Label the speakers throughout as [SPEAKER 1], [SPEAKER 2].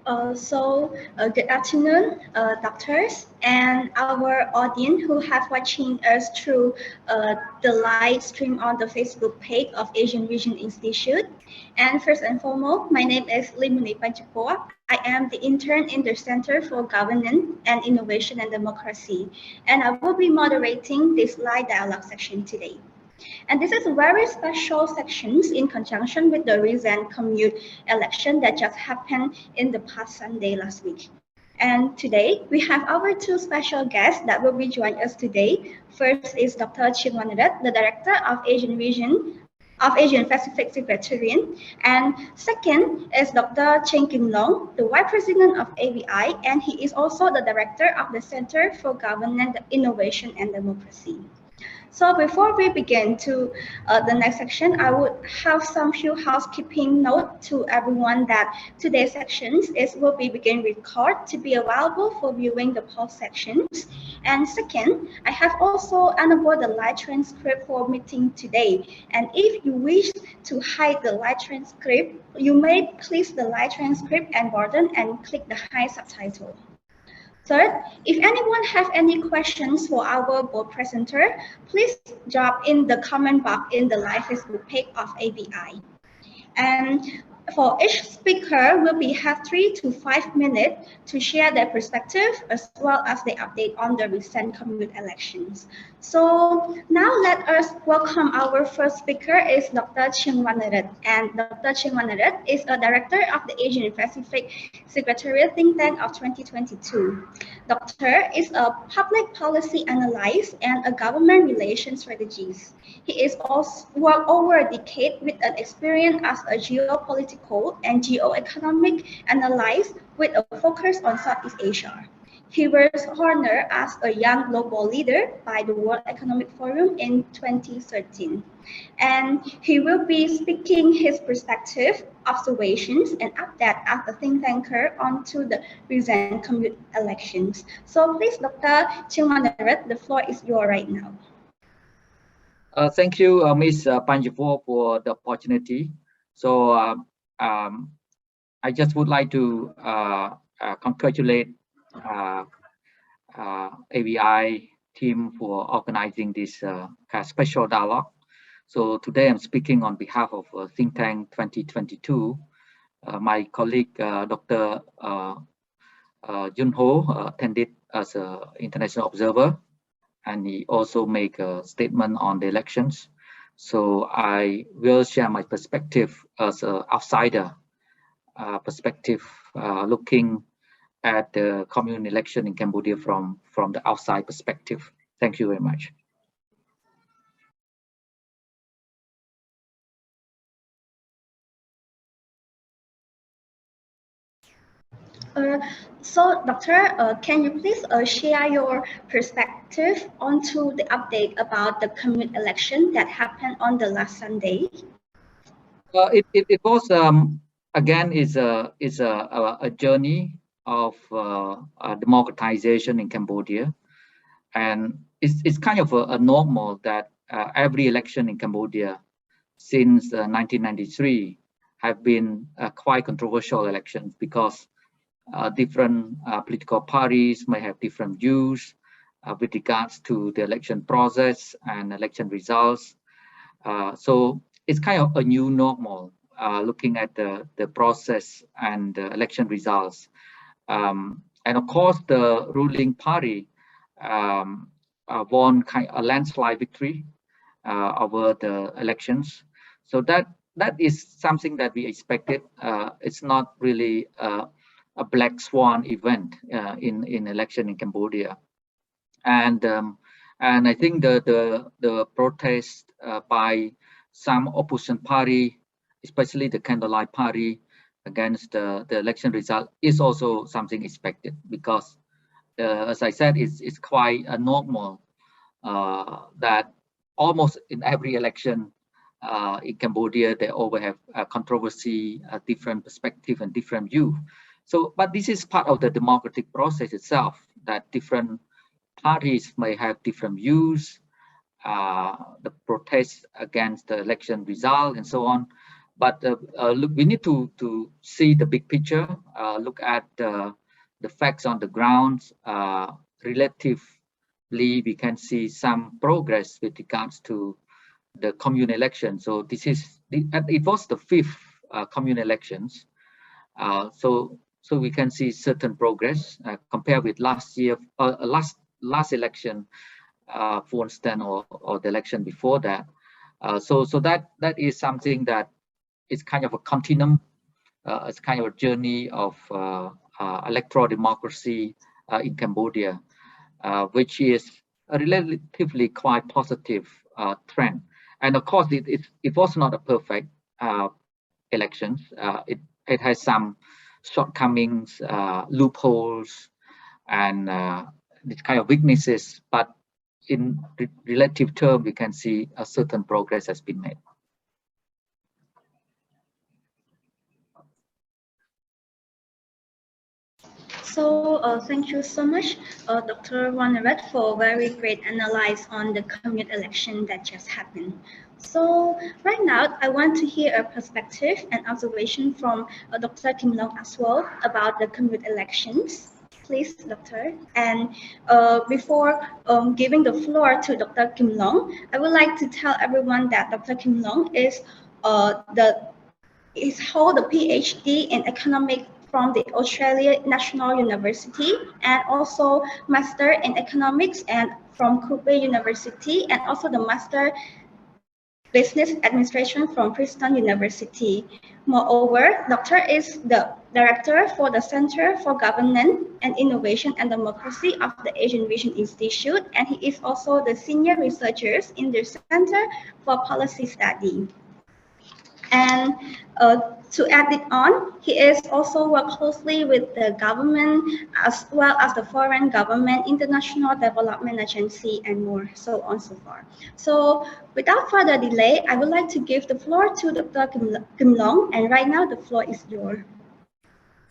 [SPEAKER 1] Good afternoon, doctors, and our audience who have watching us through the live stream on the Facebook page of Asian Vision Institute. And first and foremost, my name is Monypachpor. I am the intern in the Center for Governance and Innovation and Democracy, and I will be moderating this live dialogue section today. And this is a very special section in conjunction with the recent commune election that just happened in the past Sunday last week. And today we have our two special guests that will be joining us today. First is Dr. Chheang Vannarith, the Director of Asian Vision of Asia Pacific Secretariat, and second is Dr. Chheng Kimlong, the Vice President of AVI, and he is also the Director of the Center for Governance, Innovation and Democracy. So before we begin to the next section, I would have some few housekeeping note to everyone that today's sections will be begin record to be available for viewing the post sections. And second, I have also enabled the live transcript for meeting today. And if you wish to hide the live transcript, you may click the live transcript and button and click the hide subtitle. Third, if anyone have any questions for our board presenter, please drop in the comment box in the live Facebook page of ABI. And for each speaker, will have 3 to 5 minutes to share their perspective as well as the update on the recent commune elections. So now let us welcome our first speaker is Dr. Chheang Vannarith. And Dr. Chheang Vannarith is a director of the Asian Pacific Secretariat think tank of 2022. Doctor is a public policy analyst and a government relations strategist. He is also worked over a decade with an experience as a geopolitical and geoeconomic analyst with a focus on Southeast Asia. He was honored as a young global leader by the World Economic Forum in 2013. And he will be speaking his perspective, observations, and update as a think tanker onto the recent commune elections. So please, Dr. Chheang Vannarith, the floor is yours right now.
[SPEAKER 2] Thank you, Ms. Panjapur, for the opportunity. So I just would like to congratulate AVI team for organizing this special dialogue. So today I'm speaking on behalf of Think Tank 2022. My colleague, Dr. Junho, attended as an international observer, and he also make a statement on the elections. So I will share my perspective as an outsider perspective, looking at the commune election in Cambodia from the outside perspective. Thank you very much.
[SPEAKER 1] So, Doctor, can you please share your perspective onto the update about the commune election that happened on the last Sunday?
[SPEAKER 2] It was again is a journey of democratization in Cambodia, and it's kind of a normal that every election in Cambodia since 1993 have been quite controversial elections because different political parties may have different views with regards to the election process and election results. So it's kind of a new normal looking at the process and the election results. And of course, the ruling party won a landslide victory over the elections. So that is something that we expected. It's not really a black swan event in election in Cambodia, and I think the protest by some opposition party, especially the Candlelight Party, against the election result is also something expected because, as I said, it's quite a normal that almost in every election in Cambodia they always have a controversy, a different perspective and different view. So, but this is part of the democratic process itself, that different parties may have different views, the protests against the election result and so on. But look, we need to see the big picture, look at the facts on the ground. Relatively, we can see some progress with regards to the commune election. So this is, it was the fifth commune elections. So we can see certain progress compared with last year, last election, for instance, or the election before that. So that is something that is kind of a continuum. It's kind of a journey of electoral democracy in Cambodia, which is a relatively quite positive trend. And of course, it was not a perfect elections. It has some shortcomings, loopholes, and this kind of weaknesses. But in relative term, we can see a certain progress has been made.
[SPEAKER 1] So thank you so much, Dr. Vannarith, for very great analysis on the commune election that just happened. So right now, I want to hear a perspective and observation from Dr. Kimlong as well about the commune elections. Please, Doctor. And before giving the floor to Dr. Kimlong, I would like to tell everyone that Dr. Kimlong is hold a PhD in economics from the Australia National University and also Master in Economics and from Cooper University and also the Master Business Administration from Princeton University. Moreover, Doctor is the Director for the Center for Governance and Innovation and Democracy of the Asian Vision Institute, and he is also the Senior Researcher in the Center for Policy Study. And to add it on, he is also work closely with the government as well as the foreign government, international development agency, and more, so on and so forth. So without further delay, I would like to give the floor to Dr. Kimlong, and right now the floor is yours.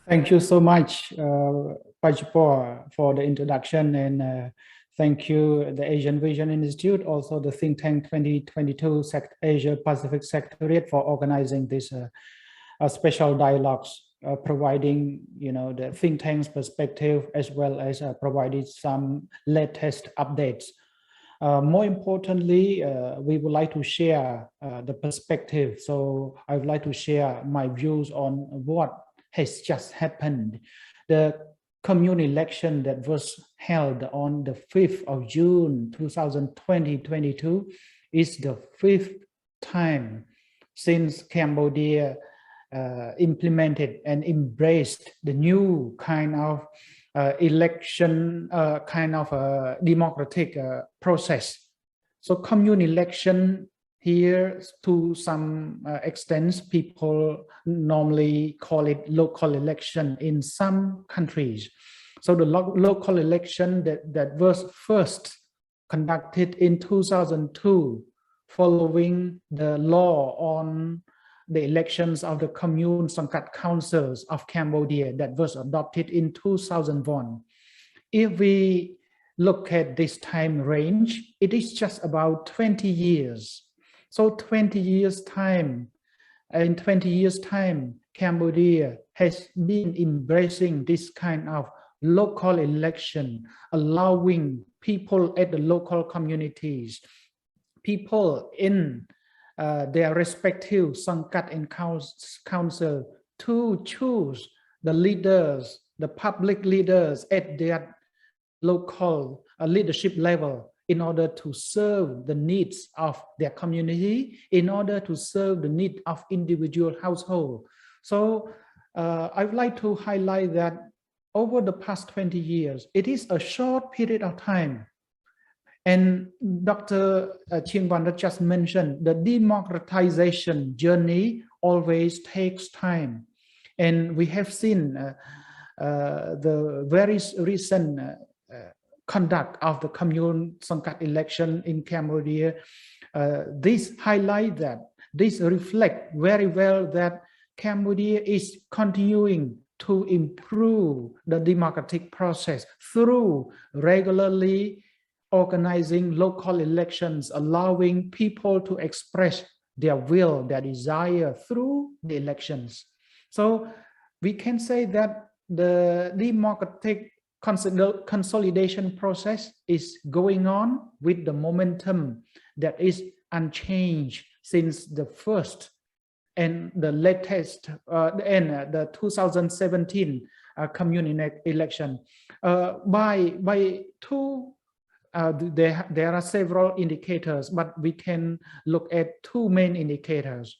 [SPEAKER 3] Thank you so much, Monypachpor, for the introduction, and thank you, the Asian Vision Institute, also the think tank 2022 Asia Pacific Secretariat for organizing this special dialogues, providing the think tank's perspective as well as providing some latest updates. More importantly, we would like to share the perspective. So I would like to share my views on what has just happened. The commune election that was held on the 5th of June 2022 is the 5th time since Cambodia implemented and embraced the new kind of election, kind of a democratic process. So commune election here, to some extent, people normally call it local election in some countries. So the local election that was first conducted in 2002, following the law on the elections of the commune Sangkat councils of Cambodia that was adopted in 2001. If we look at this time range, it is just about 20 years. So 20 years time, in 20 years time, Cambodia has been embracing this kind of local election, allowing people at the local communities, people in their respective Sangkat and council to choose the leaders, the public leaders at their local leadership level in order to serve the needs of their community, in order to serve the need of individual household. So I would like to highlight that over the past 20 years, it is a short period of time. And Dr. Chheang Vannarith just mentioned the democratization journey always takes time. And we have seen the very recent conduct of the commune Sangkat election in Cambodia. This highlight that, this reflect very well that Cambodia is continuing to improve the democratic process through regularly organizing local elections, allowing people to express their will, their desire through the elections. So we can say that the democratic consolidation process is going on with the momentum that is unchanged since the first and the latest the 2017 Commune election. There are several indicators, but we can look at two main indicators.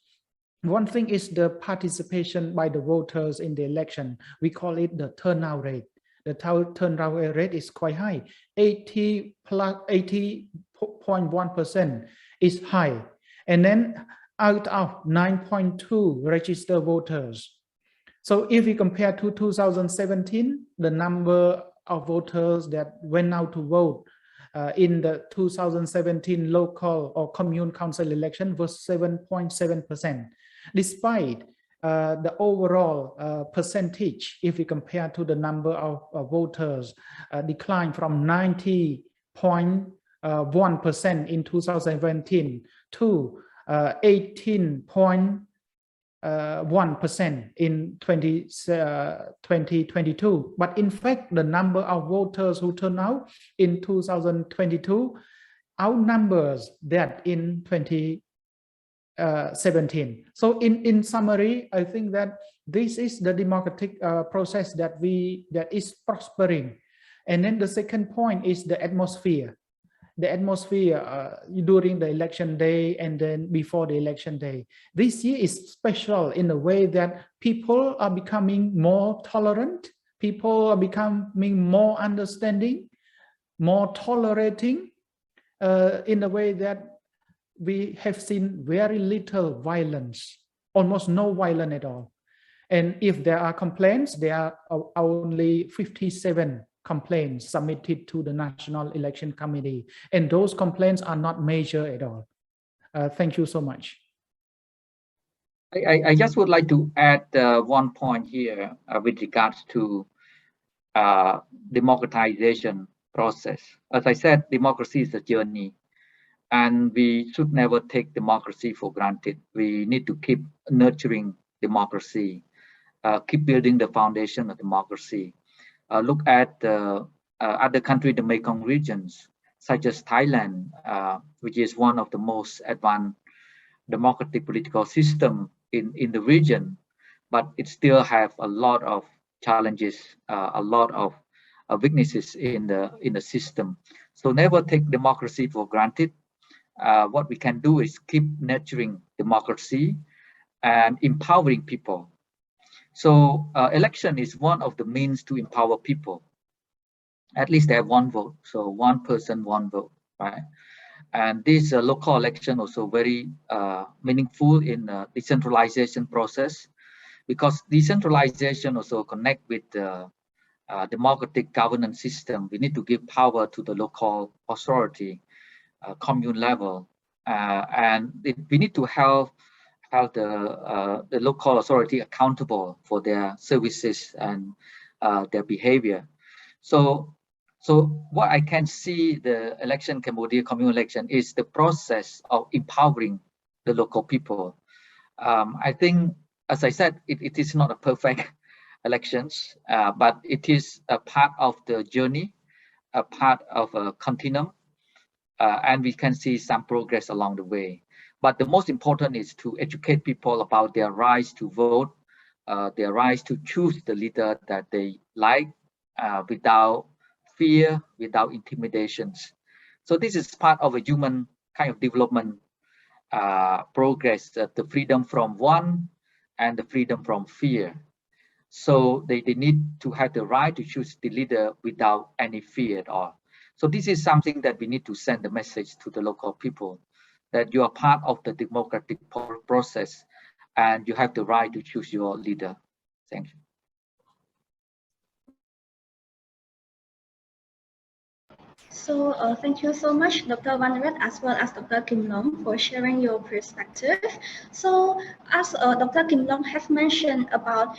[SPEAKER 3] One thing is the participation by the voters in the election. We call it the turnout rate. The turnout rate is quite high. 80.1% is high. And then out of 9.2 registered voters. So if we compare to 2017, the number of voters that went out to vote in the 2017 local or commune council election was 7.7%. Despite the overall percentage, if we compare to the number of voters, declined from 90.1% in 2017 to 18.1% in 2022. But in fact, the number of voters who turn out in 2022 outnumbers that in 2017. So in summary, I think that this is the democratic process that is prospering. And then the second point is the atmosphere. The atmosphere during the election day and then before the election day. This year is special in a way that people are becoming more tolerant, people are becoming more understanding, more tolerating, in a way that we have seen very little violence, almost no violence at all. And if there are complaints, there are only 57 complaints submitted to the National Election Committee. And those complaints are not major at all. Thank you so much.
[SPEAKER 2] I just would like to add one point here with regards to democratization process. As I said, democracy is a journey, and we should never take democracy for granted. We need to keep nurturing democracy, keep building the foundation of democracy. Look at other countries, the Mekong regions, such as Thailand, which is one of the most advanced democratic political system in the region, but it still have a lot of challenges, a lot of weaknesses in the system. So never take democracy for granted. What we can do is keep nurturing democracy and empowering people. So election is one of the means to empower people. At least they have one vote. So one person, one vote, right? And this local election also very meaningful in the decentralization process, because decentralization also connect with the democratic governance system. We need to give power to the local authority, commune level, and we need to help the local authority accountable for their services and their behavior. So what I can see the election, Cambodia commune election, is the process of empowering the local people. I think, as I said, it is not a perfect elections, but it is a part of the journey, a part of a continuum, and we can see some progress along the way. But the most important is to educate people about their rights to vote, their rights to choose the leader that they like, without fear, without intimidations. So this is part of a human kind of development progress, the freedom from want and the freedom from fear. So they need to have the right to choose the leader without any fear at all. So this is something that we need to send the message to the local people, that you are part of the democratic process and you have the right to choose your leader. Thank you.
[SPEAKER 1] So thank you so much, Dr. Vannarith, as well as Dr. Kimlong, for sharing your perspective. So as Dr. Kimlong has mentioned about,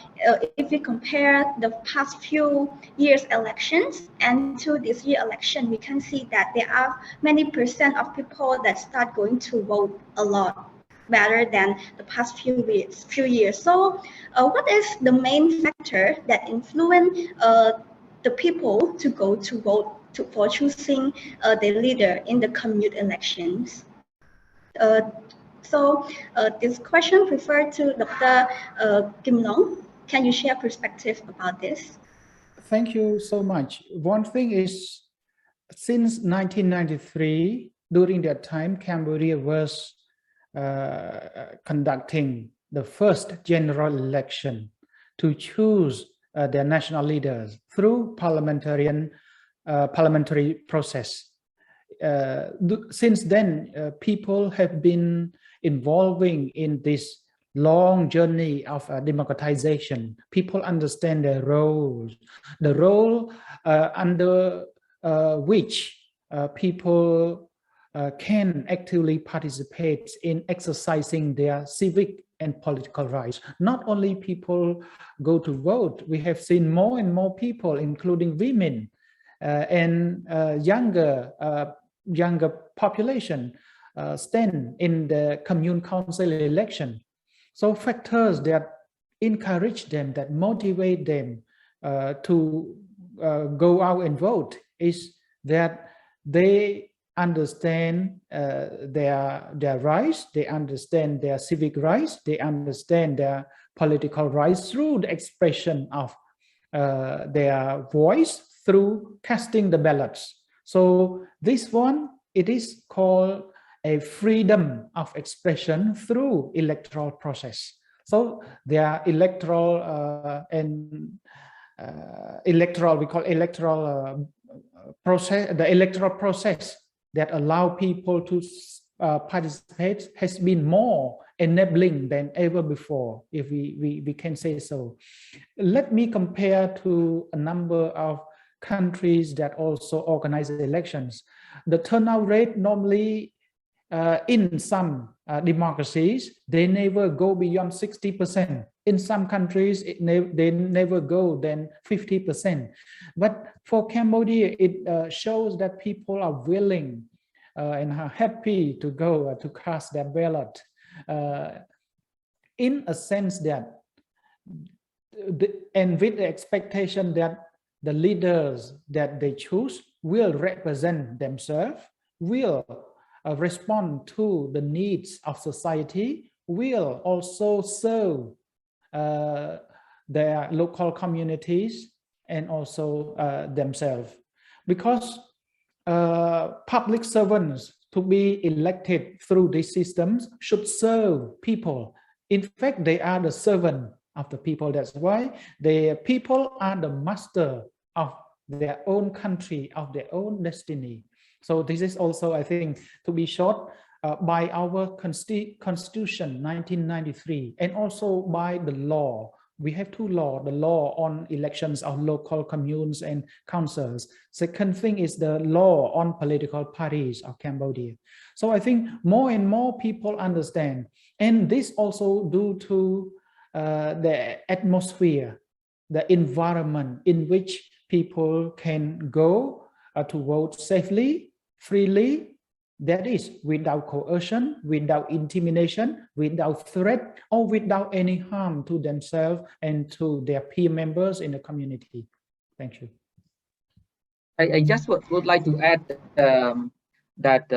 [SPEAKER 1] if we compare the past few years' elections and to this year election, we can see that there are many percent of people that start going to vote a lot. better than the past few years. So, what is the main factor that influence the people to go to vote for choosing their leader in the commune elections? This question referred to Dr. Kimlong. Can you share perspective about this?
[SPEAKER 3] Thank you so much. One thing is, since 1993, during that time, Cambodia was conducting the first general election to choose their national leaders through parliamentary process. Since then, people have been involving in this long journey of democratization. People understand their roles, the role under which people can actively participate in exercising their civic and political rights. Not only people go to vote, we have seen more and more people, including women and younger population, stand in the commune council election. So factors that encourage them, that motivate them to go out and vote is that they understand their rights, they understand their civic rights, they understand their political rights through the expression of their voice through casting the ballots. So this one, it is called a freedom of expression through electoral process. So their electoral we call electoral process, the electoral process that allow people to participate has been more enabling than ever before, if we can say so. Let me compare to a number of countries that also organize elections. The turnout rate normally in some democracies, they never go beyond 60%. In some countries, they never go than 50%. But for Cambodia, it shows that people are willing and are happy to go to cast their ballot, in a sense that, and with the expectation that the leaders that they choose will represent themselves, will respond to the needs of society, will also serve their local communities and also themselves. Because public servants to be elected through these systems should serve people. In fact, they are the servant of the people. That's why the people are the master of their own country, of their own destiny. So this is also, I think, to be short, by our Constitution 1993, and also by the law. We have two laws, the law on elections of local communes and councils. Second thing is the law on political parties of Cambodia. So I think more and more people understand. And this also due to the atmosphere, the environment in which people can go to vote safely, freely, that is without coercion, without intimidation, without threat, or without any harm to themselves and to their peer members in the community. Thank you.
[SPEAKER 2] I just would like to add that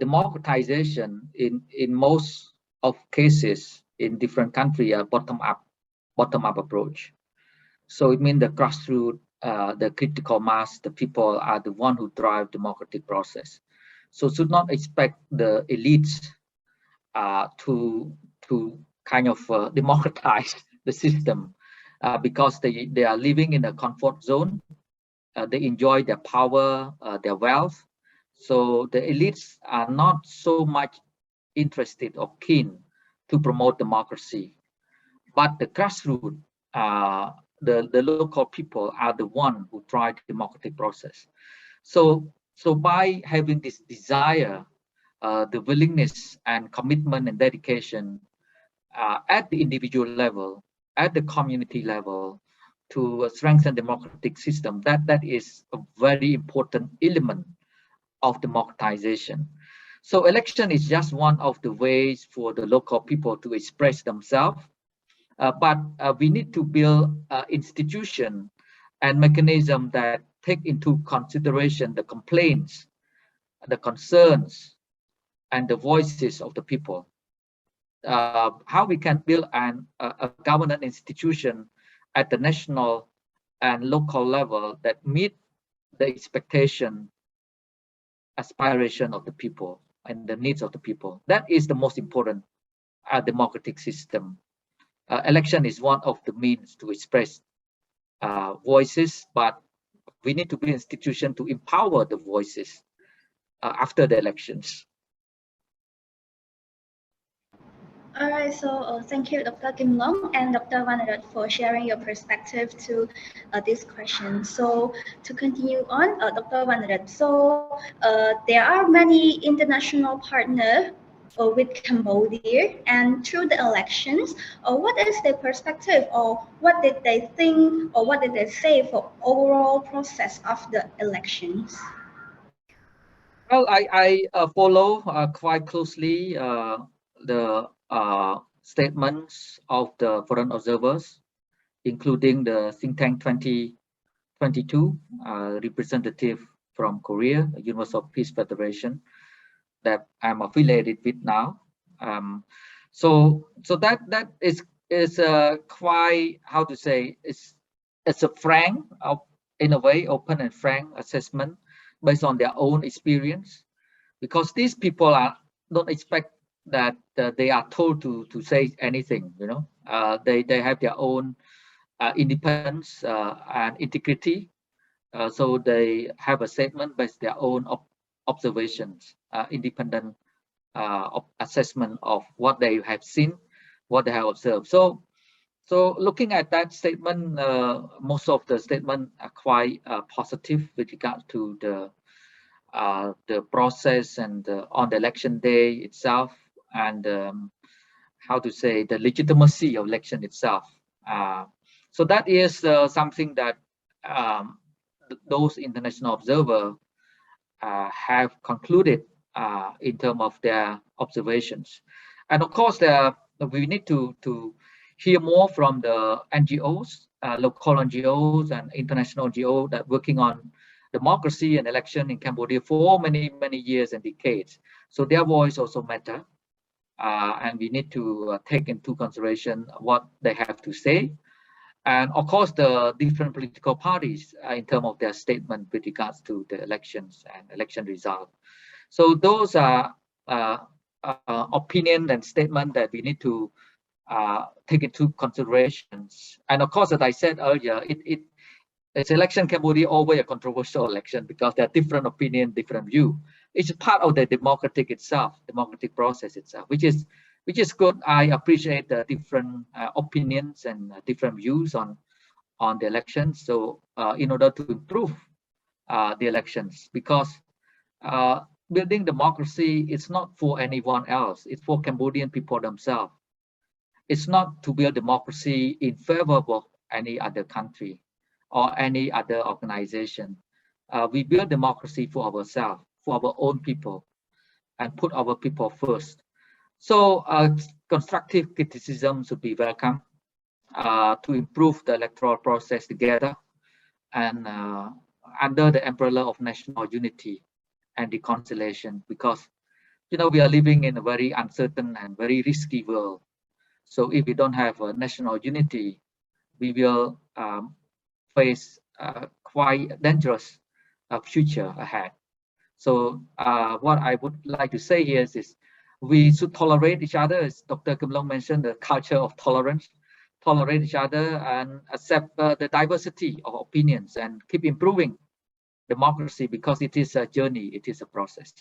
[SPEAKER 2] democratization in most of cases in different countries are bottom-up approach. So it means the grassroots, the critical mass, the people are the one who drive democratic process. So should not expect the elites to kind of democratize the system because they are living in a comfort zone. They enjoy their power, their wealth. So the elites are not so much interested or keen to promote democracy. But the grassroots, the local people are the one who drive the democratic process. So by having this desire, the willingness and commitment and dedication at the individual level, at the community level, to strengthen democratic system, that is a very important element of democratization. So election is just one of the ways for the local people to express themselves, but we need to build institution and mechanism that take into consideration the complaints, the concerns, and the voices of the people. How we can build a governance institution at the national and local level that meet the expectation, aspiration of the people and the needs of the people. That is the most important democratic system. Election is one of the means to express voices, but we need to be an institution to empower the voices after the elections.
[SPEAKER 1] All right, so thank you, Dr. Kimlong and Dr. Vannarith, for sharing your perspective to this question. So to continue on, Dr. Vannarith, so there are many international partners with Cambodia, and through the elections, what is their perspective, or what did they think, or what did they say for overall process of the elections?
[SPEAKER 2] Well, I follow quite closely the statements of the foreign observers, including the think tank 2022 representative from Korea, Universal Peace Federation, that I'm affiliated with now. So that is quite, how to say, it's a frank, in a way, open and frank assessment based on their own experience, because these people don't expect that they are told to say anything. They have their own independence and integrity, so they have a statement based their own observations, independent assessment of what they have seen, what they have observed. So looking at that statement, most of the statement are quite positive with regard to the process and on the election day itself, and how to say, the legitimacy of election itself. So that is something that those international observers have concluded in terms of their observations. And of course, we need to hear more from the NGOs, local NGOs and international NGOs that working on democracy and election in Cambodia for many years and decades. So their voice also matter, and we need to take into consideration what they have to say. And of course, the different political parties in terms of their statement with regards to the elections and election result. So those are opinion and statement that we need to take into considerations. And of course, as I said earlier, it's election Cambodia always a controversial election because there are different opinion, different view. It's part of the democratic process itself, which is good. I appreciate the different opinions and different views on the elections. So in order to improve the elections, because building democracy is not for anyone else. It's for Cambodian people themselves. It's not to build democracy in favor of any other country or any other organization. We build democracy for ourselves, for our own people, and put our people first. So constructive criticism should be welcome to improve the electoral process together and under the umbrella of national unity and reconciliation, because we are living in a very uncertain and very risky world. So if we don't have a national unity, we will face quite dangerous future ahead. So what I would like to say here is we should tolerate each other, as Dr. Kimlong mentioned, the culture of tolerance, tolerate each other and accept the diversity of opinions and keep improving democracy, because it is a journey, it is a process.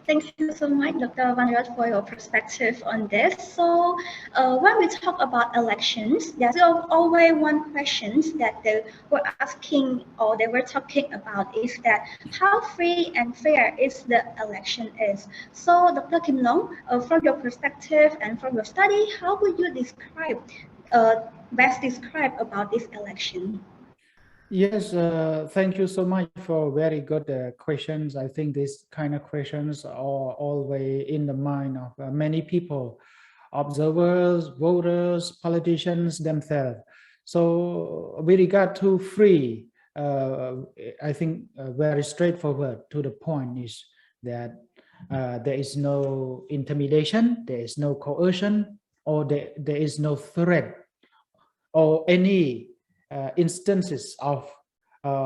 [SPEAKER 1] Thank you so much, Dr. Vannarith, for your perspective on this. So when we talk about elections, there's always one question that they were asking or they were talking about is that how free and fair is the election is. So Dr. Kimlong, from your perspective and from your study, how would you describe, best describe about this election?
[SPEAKER 3] Yes, thank you so much for very good questions. I think these kind of questions are always in the mind of many people, observers, voters, politicians themselves. So with regard to free, I think very straightforward to the point is that there is no intimidation, there is no coercion, or there is no threat or any instances of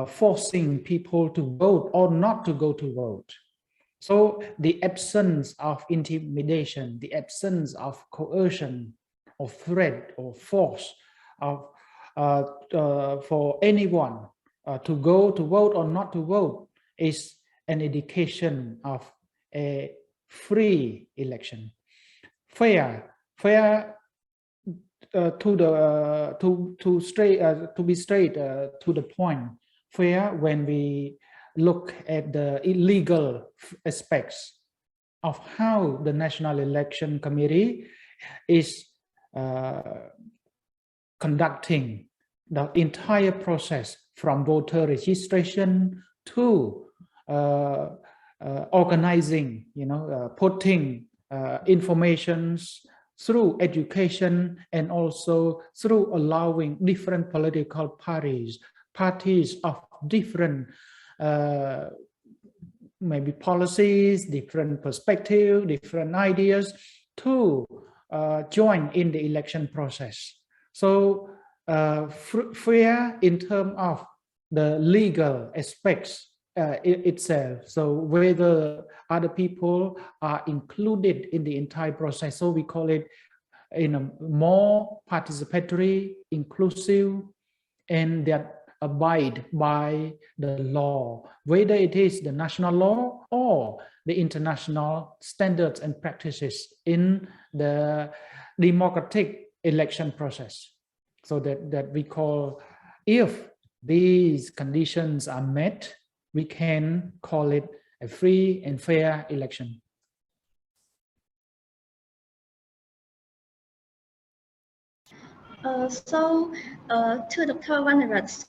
[SPEAKER 3] forcing people to vote or not to go to vote. So the absence of intimidation, the absence of coercion or threat or force of, for anyone to go to vote or not to vote is an indication of a free election. Fair to the to be straight to the point, fair when we look at the illegal aspects of how the National Election Committee is conducting the entire process from voter registration to organizing, putting informations through education and also through allowing different political parties of different maybe policies, different perspectives, different ideas to join in the election process. So fair in terms of the legal aspects itself. So whether other people are included in the entire process. So we call it in a more participatory, inclusive, and that abide by the law, whether it is the national law or the international standards and practices in the democratic election process. So that we call, if these conditions are met, we can call it a free and fair election.
[SPEAKER 1] To Dr. Vannarith,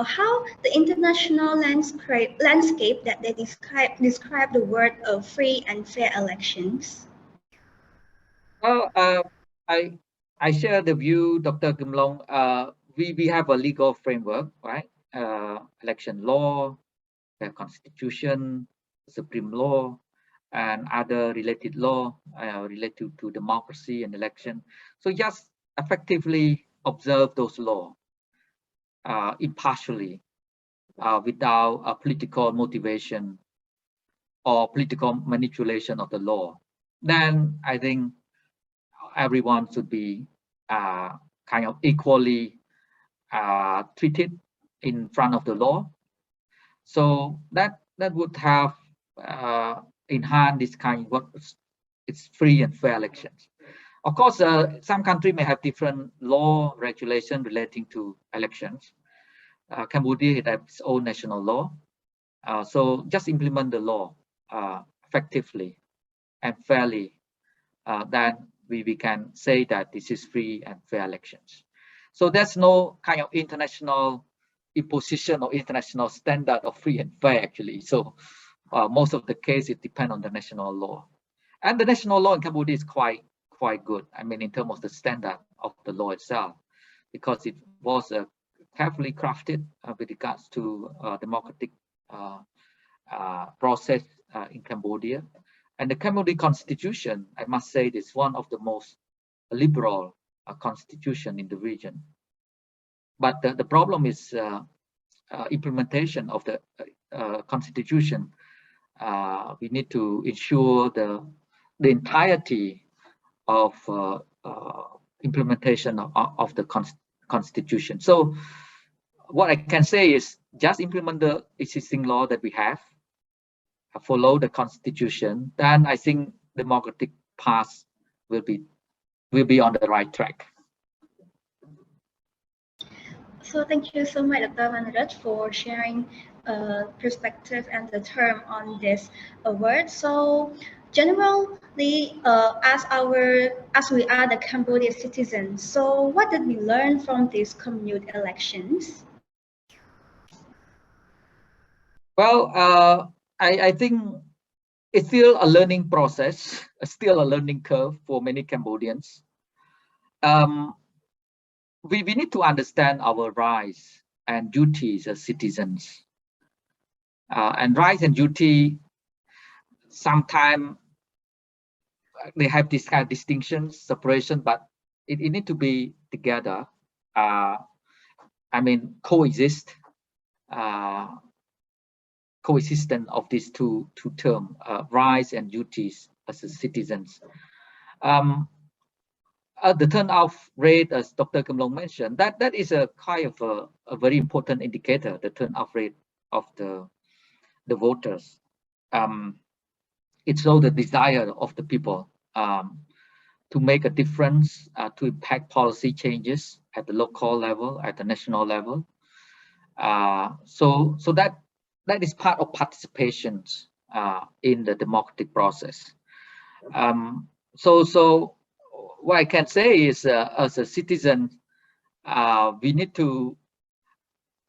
[SPEAKER 1] how the international landscape that they describe the word of free and fair elections?
[SPEAKER 2] Well, I share the view, Dr. Kimlong. We have a legal framework, right? Election law, the constitution, supreme law, and other related law related to democracy and election. So just effectively observe those laws impartially, without a political motivation or political manipulation of the law. Then I think everyone should be kind of equally treated in front of the law. So that would have enhanced this kind of what it's free and fair elections. Of course, some countries may have different law regulation relating to elections. Cambodia has its own national law. So just implement the law effectively and fairly, then we can say that this is free and fair elections. So there's no kind of international imposition or international standard of free and fair actually. So most of the case, it depends on the national law. And the national law in Cambodia is quite good. I mean, in terms of the standard of the law itself, because it was carefully crafted with regards to democratic process in Cambodia. And the Cambodian constitution, I must say, is one of the most liberal constitution in the region. But the problem is implementation of the constitution. We need to ensure the entirety of implementation of the constitution. So what I can say is just implement the existing law that we have, follow the constitution, then I think democratic path will be on the right track.
[SPEAKER 1] So thank you so much, Dr. Vannarith, for sharing perspective and the term on this word. So generally, as we are the Cambodian citizens, so what did we learn from these commune elections?
[SPEAKER 2] Well, I think it's still a learning process, still a learning curve for many Cambodians. We need to understand our rights and duties as citizens. And rights and duty, sometimes they have this kind of distinctions, separation, but it need to be together. I mean, coexist, coexistence of these two terms, rights and duties as a citizens. The turnout rate, as Dr. Kimlong mentioned, that is a kind of a very important indicator, the turnout rate of the voters. It shows the desire of the people to make a difference, to impact policy changes at the local level, at the national level. So that is part of participation in the democratic process. So what I can say is, as a citizen, we need to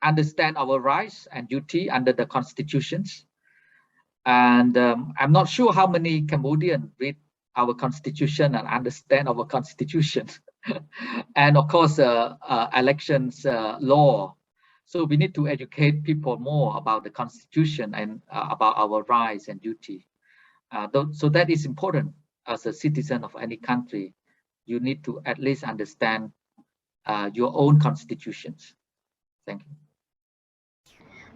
[SPEAKER 2] understand our rights and duty under the constitutions. And I'm not sure how many Cambodians read our constitution and understand our constitution. And of course, elections law. So we need to educate people more about the constitution and about our rights and duty. So that is important as a citizen of any country. You need to at least understand your own constitutions. Thank you.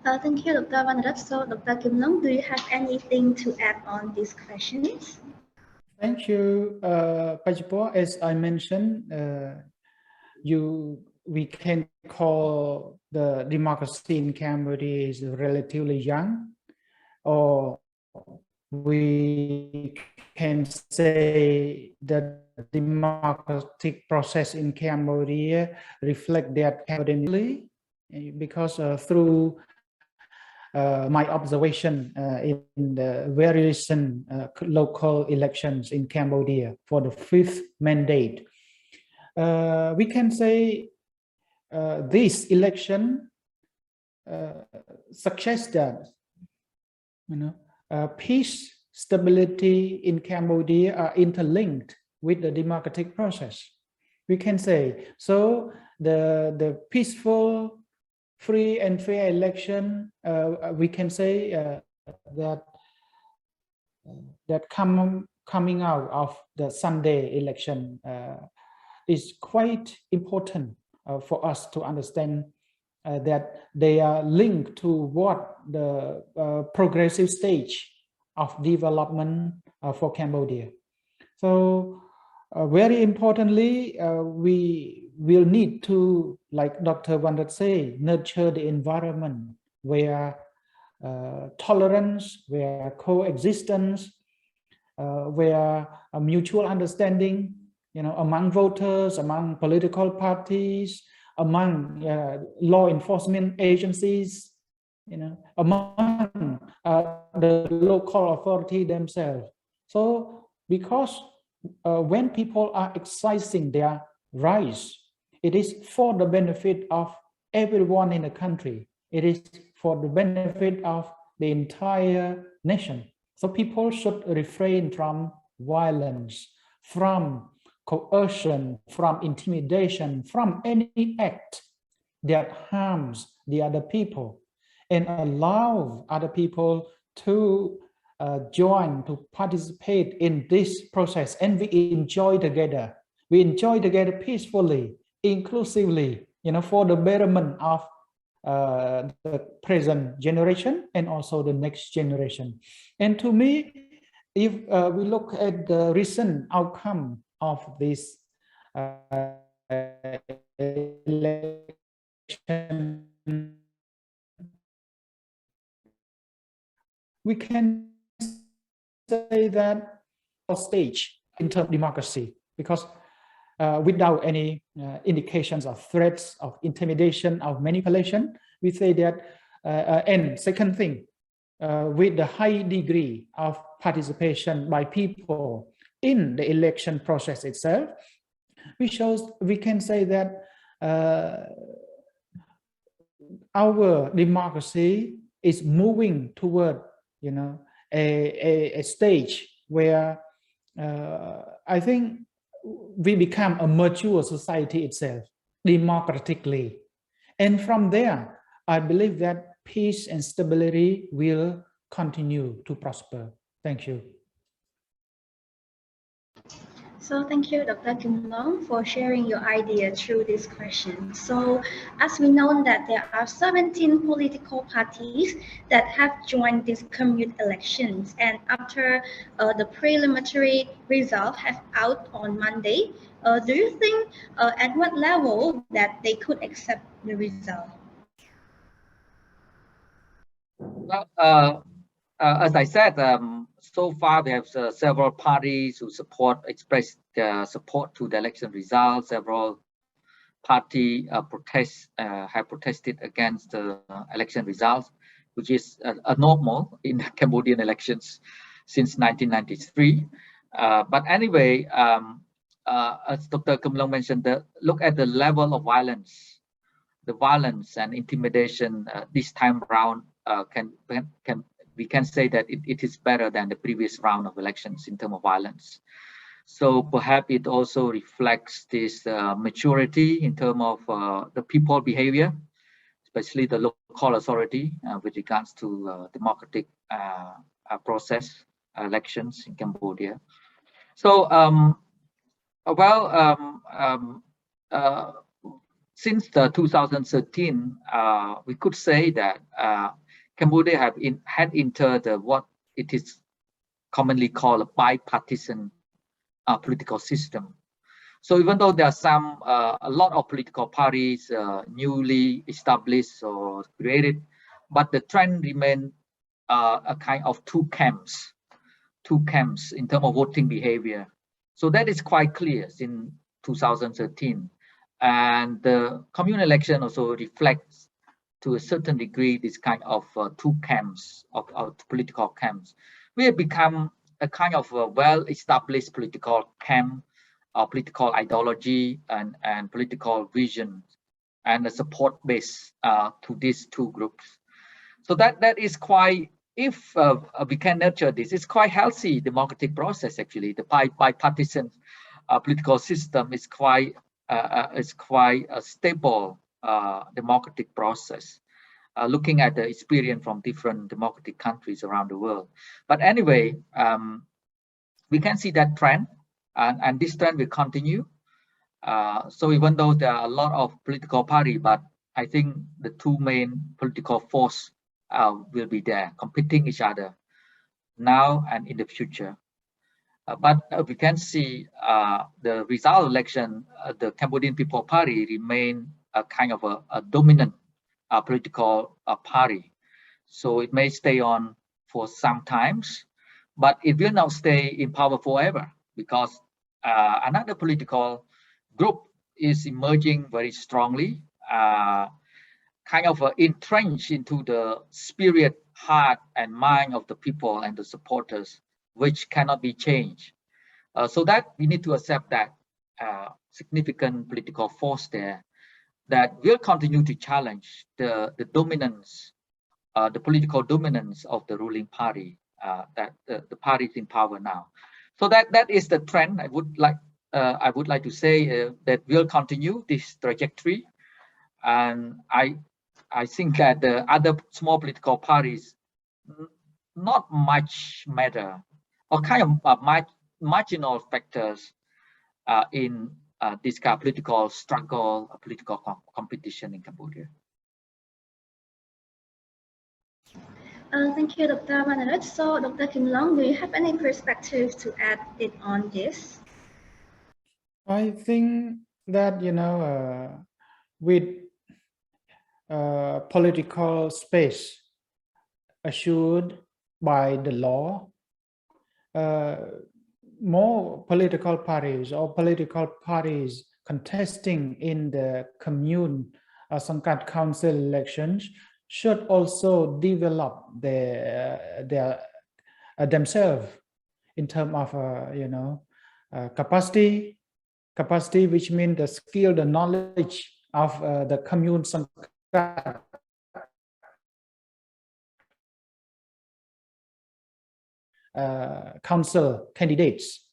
[SPEAKER 1] Thank you, Dr. Vannarith. So, Dr. Kimlong, do you have anything to add on these questions?
[SPEAKER 3] Thank you, Monypachpor. As I mentioned, we can call the democracy in Cambodia is relatively young, or we can say that the democratic process in Cambodia reflect that Cambodianly, because through my observation in the very recent local elections in Cambodia for the 5th mandate, we can say this election suggests that, peace, stability in Cambodia are interlinked with the democratic process. We can say so. The peaceful, free and fair election, we can say that coming out of the Sunday election is quite important for us to understand that they are linked to what the progressive stage of development for Cambodia. So very importantly, we will need to, like Dr. Vannarith say, nurture the environment where tolerance, where coexistence, where a mutual understanding, among voters, among political parties, among law enforcement agencies, among the local authority themselves. So because when people are exercising their rights, it is for the benefit of everyone in the country. It is for the benefit of the entire nation. So people should refrain from violence, from coercion, from intimidation, from any act that harms the other people, and allow other people to join, to participate in this process, and we enjoy together. We enjoy together peacefully, inclusively, for the betterment of the present generation and also the next generation. And to me, if we look at the recent outcome of this election, we can say that stage in terms of democracy, because without any indications of threats, of intimidation, of manipulation, we say that, and second thing, with the high degree of participation by people in the election process itself, we can say that our democracy is moving toward, you know, a stage where I think we become a mature society itself, democratically. And from there, I believe that peace and stability will continue to prosper. Thank you.
[SPEAKER 1] So thank you, Dr. Kimlong, for sharing your idea through this question. So as we know that there are 17 political parties that have joined these commune elections, and after the preliminary result have out on Monday, do you think at what level that they could accept the result?
[SPEAKER 2] Well, as I said, so far we have several parties who expressed support to the election results. Several party have protested against the election results, which is normal in Cambodian elections since 1993. But anyway, as Dr. Kimlong mentioned, look at the level of violence. The violence and intimidation this time around we can say that it is better than the previous round of elections in terms of violence. So perhaps it also reflects this maturity in terms of the people behavior, especially the local authority with regards to democratic process elections in Cambodia. So since 2013, we could say that Cambodia had entered what it is commonly called a bipartisan political system. So even though there are a lot of political parties newly established or created, but the trend remained a kind of two camps in terms of voting behavior. So that is quite clear in 2013. And the commune election also reflects to a certain degree this kind of two camps of political camps. We have become a kind of a well-established political camp, political ideology and political vision, and a support base to these two groups. So that is quite, if we can nurture this, it's quite healthy democratic process actually. The bipartisan political system is quite a stable democratic process, looking at the experience from different democratic countries around the world. But anyway, we can see that trend, and this trend will continue. So even though there are a lot of political parties, but I think the two main political forces will be there, competing each other now and in the future. But we can see the result of election, the Cambodian People Party remain a kind of a dominant political party. So it may stay on for some times, but it will not stay in power forever, because another political group is emerging very strongly, kind of entrenched into the spirit, heart, and mind of the people and the supporters, which cannot be changed. So that we need to accept that significant political force there that will continue to challenge the dominance, the political dominance of the ruling party, that the party is in power now. So that is the trend. I would like to say that will continue this trajectory, and I think that the other small political parties not much matter, or kind of marginal factors in this kind of political struggle, political competition in Cambodia.
[SPEAKER 1] Thank you, Dr. Vannarith. So, Dr. Kimlong, do you have any perspective to add it on this?
[SPEAKER 3] I think that, you know, with political space assured by the law, more political parties or political parties contesting in the commune Sangkat council elections should also develop themselves in terms of you know, capacity, which means the skill, the knowledge of the commune Sangkat council candidates,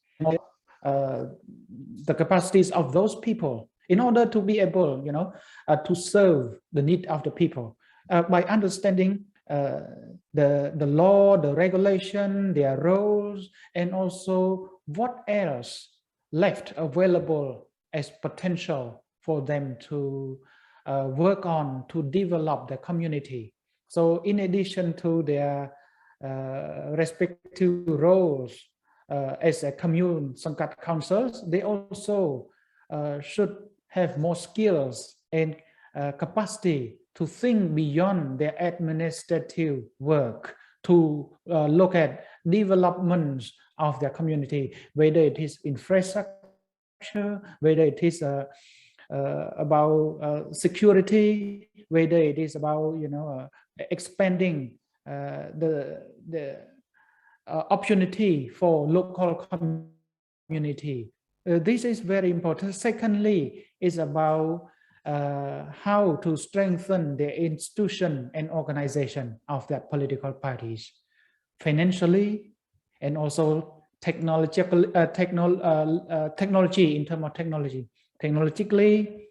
[SPEAKER 3] the capacities of those people in order to be able, to serve the need of the people by understanding the law, the regulation, their roles, and also what else left available as potential for them to work on to develop the community. So in addition to their respective roles as a commune Sangkat councils, they also should have more skills and capacity to think beyond their administrative work, to look at developments of their community, whether it is infrastructure, whether it is about security, whether it is about expanding the opportunity for local community. This is very important. Secondly, is about how to strengthen the institution and organization of that political parties, financially, and also technology in terms of technologically,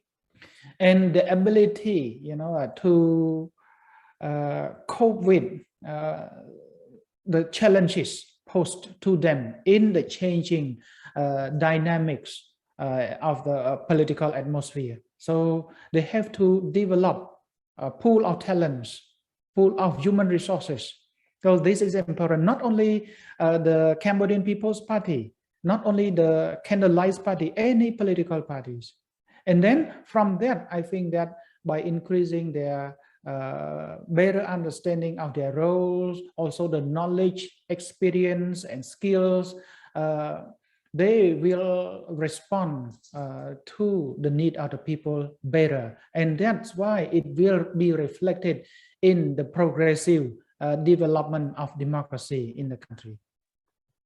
[SPEAKER 3] and the ability, to cope with the challenges posed to them in the changing dynamics of the political atmosphere. So they have to develop a pool of talents, pool of human resources. So this is important. Not only the Cambodian People's Party, not only the Candlelight Party, any political parties. And then from that, I think that by increasing their better understanding of their roles, also the knowledge, experience, and skills, they will respond to the need of the people better. And that's why it will be reflected in the progressive development of democracy in the country.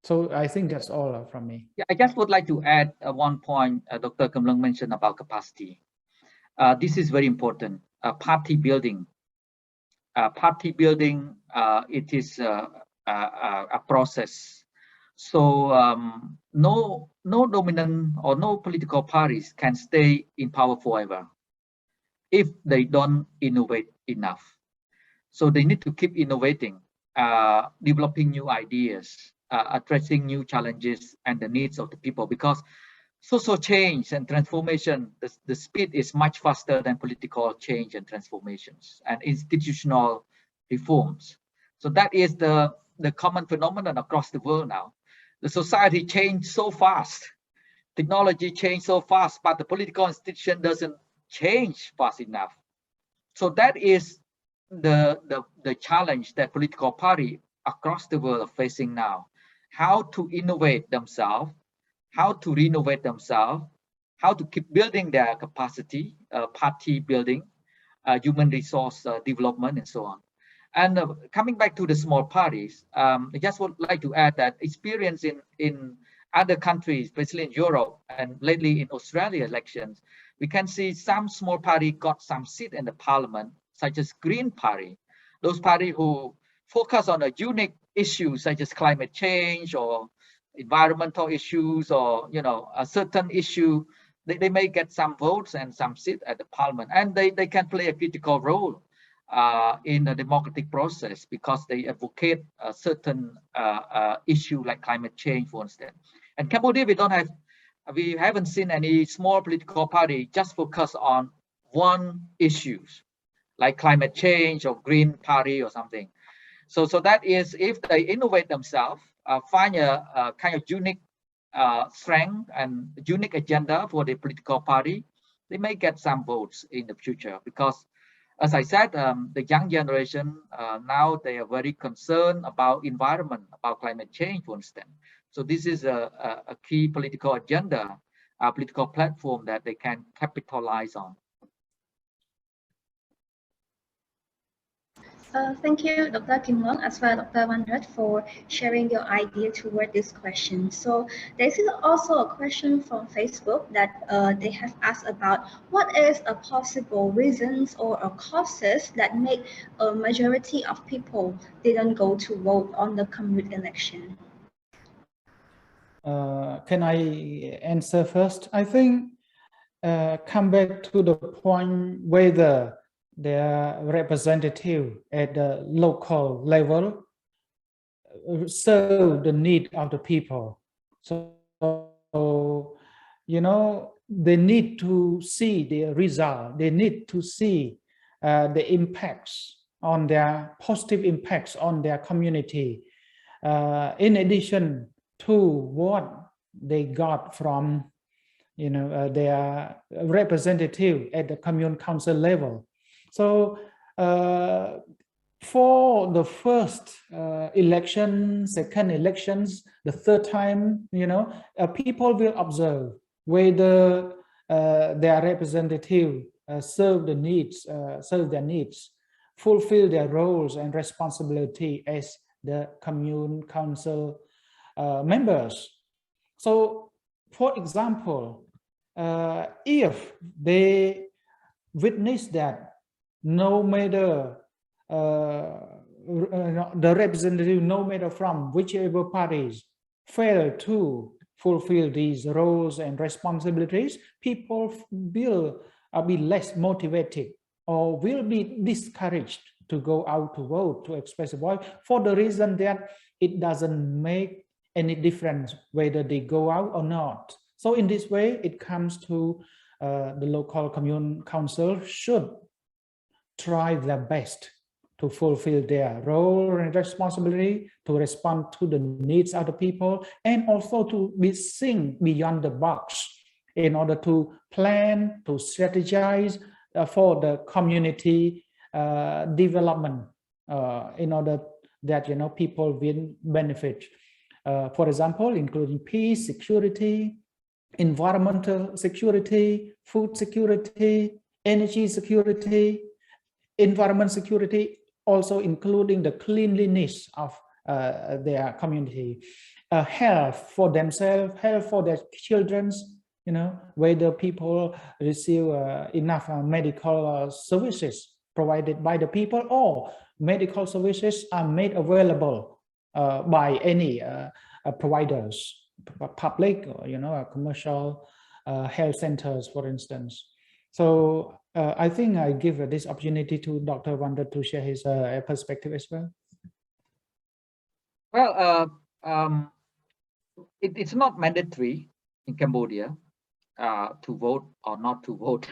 [SPEAKER 3] So I think that's all from me.
[SPEAKER 2] Yeah, I just would like to add one point Dr. Kimlong mentioned about capacity. This is very important. Party building. It is a process. So no dominant or no political parties can stay in power forever if they don't innovate enough. So they need to keep innovating, developing new ideas, addressing new challenges and the needs of the people, because social change and transformation, the speed is much faster than political change and transformations and institutional reforms. So that is the common phenomenon across the world now. The society changed so fast, technology changed so fast, but the political institution doesn't change fast enough. So that is the challenge that political parties across the world are facing now. How to innovate themselves, how to renovate themselves, how to keep building their capacity, party building, human resource development, and so on. And coming back to the small parties, I just would like to add that experience in other countries, especially in Europe and lately in Australia elections, we can see some small party got some seat in the parliament, such as Green Party. Those parties who focus on a unique issue such as climate change or environmental issues, or a certain issue, they may get some votes and some seats at the parliament, and they can play a critical role in the democratic process because they advocate a certain issue like climate change, for instance. And Cambodia, we haven't seen any small political party just focus on one issue like climate change or Green Party or something. So that is, if they innovate themselves, find a kind of unique strength and unique agenda for the political party, they may get some votes in the future. Because, as I said, the young generation now, they are very concerned about environment, about climate change, for instance. So this is a key political agenda, a political platform that they can capitalize on.
[SPEAKER 1] Thank you, Dr. Kimlong, as well as Dr. Vannarith, for sharing your idea toward this question. So there is also a question from Facebook that they have asked about what is a possible reasons or causes that make a majority of people didn't go to vote on the commune election.
[SPEAKER 3] Can I answer first? I think come back to the point whether their representative at the local level serve the need of the people. So, you know, they need to see the result. They need to see the impacts on their positive impacts on their community. In addition to what they got from, you know, their representative at the commune council level. So for the first election, second elections, the third time, you know, people will observe whether their representative serve their needs, fulfill their roles and responsibility as the commune council members. So, for example, if they witness that no matter the representative, no matter from whichever parties, fail to fulfill these roles and responsibilities, people will be less motivated or will be discouraged to go out to vote, to express a voice, for the reason that it doesn't make any difference whether they go out or not. So in this way, it comes to the local commune council should try their best to fulfill their role and responsibility, to respond to the needs of the people, and also to be think beyond the box in order to plan, to strategize for the community development in order that, you know, people will benefit. For example, including peace, security, environmental security, food security, energy security, environment security, also including the cleanliness of their community, health for themselves, health for their children, you know, whether people receive enough medical services provided by the people, or medical services are made available by any providers, public or, you know, commercial health centers, for instance. So I think I give this opportunity to Dr. Vannarith to share his perspective as well.
[SPEAKER 2] Well, it's not mandatory in Cambodia to vote or not to vote.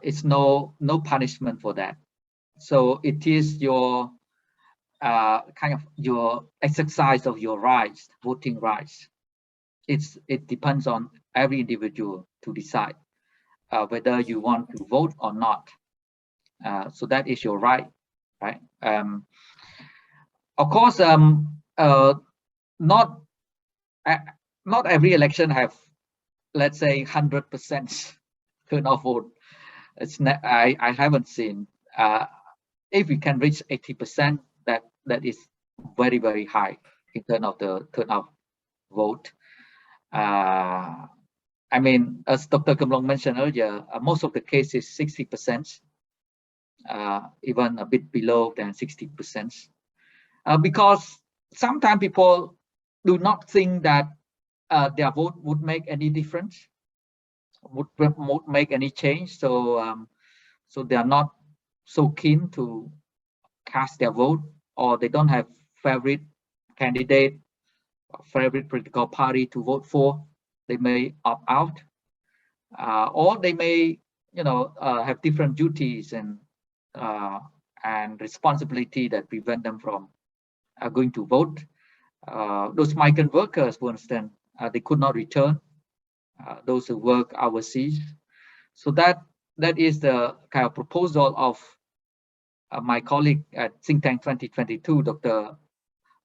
[SPEAKER 2] It's no punishment for that. So it is your kind of your exercise of your rights, voting rights. It depends on every individual to decide whether you want to vote or not. So that is your right, right? Of course, not every election have, let's say, 100% turnout vote. It's not, I haven't seen. If we can reach 80%, that is very, very high in terms of the turnout vote. I mean, as Dr. Kimlong mentioned earlier, most of the cases 60%, even a bit below than 60%, because sometimes people do not think that their vote would make any difference, would make any change. So, so they are not so keen to cast their vote, or they don't have favorite candidate, favorite political party to vote for. They may opt out, or they may, you know, have different duties and responsibility that prevent them from going to vote. Those migrant workers, for instance, they could not return. Those who work overseas. So that is the kind of proposal of my colleague at Think Tank 2022, Dr.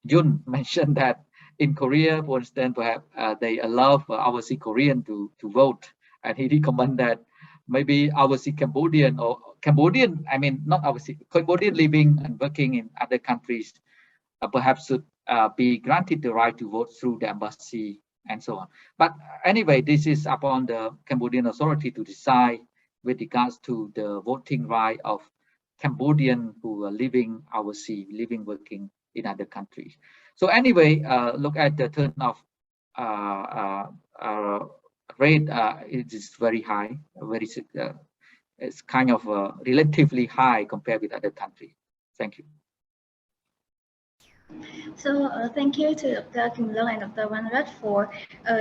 [SPEAKER 2] Jun, mentioned that in Korea, for instance, perhaps they allow overseas Korean to vote, and he recommend that maybe overseas Cambodian, or Cambodian, I mean, not overseas, Cambodian living and working in other countries, perhaps should be granted the right to vote through the embassy and so on. But anyway, this is upon the Cambodian authority to decide with regards to the voting right of Cambodian who are living overseas, working in other countries. So anyway, look at the turnout rate it is very high, it's kind of relatively high compared with other countries. Thank you.
[SPEAKER 1] So thank you to Dr. Kimlong and Dr. Vannarith for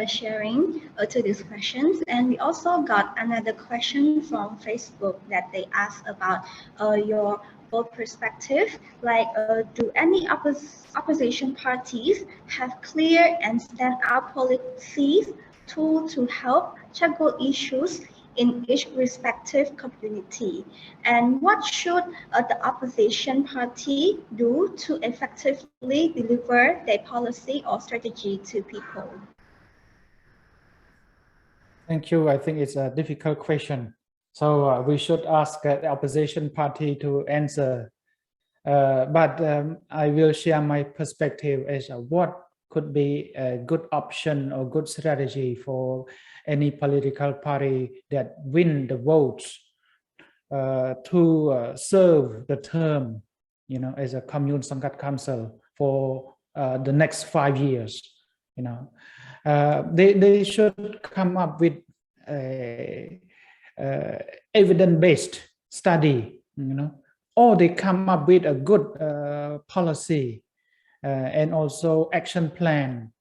[SPEAKER 1] sharing to these questions. And we also got another question from Facebook that they asked about your both perspective, like do any opposition parties have clear and stand out policies to help tackle issues in each respective community, and what should the opposition party do to effectively deliver their policy or strategy to people?
[SPEAKER 3] Thank you. I think it's a difficult question. So we should ask the opposition party to answer. But I will share my perspective as what could be a good option or good strategy for any political party that win the votes to serve the term, as a Commune Sangat Council for the next 5 years. They should come up with a evidence-based study, or they come up with a good policy and also action plan.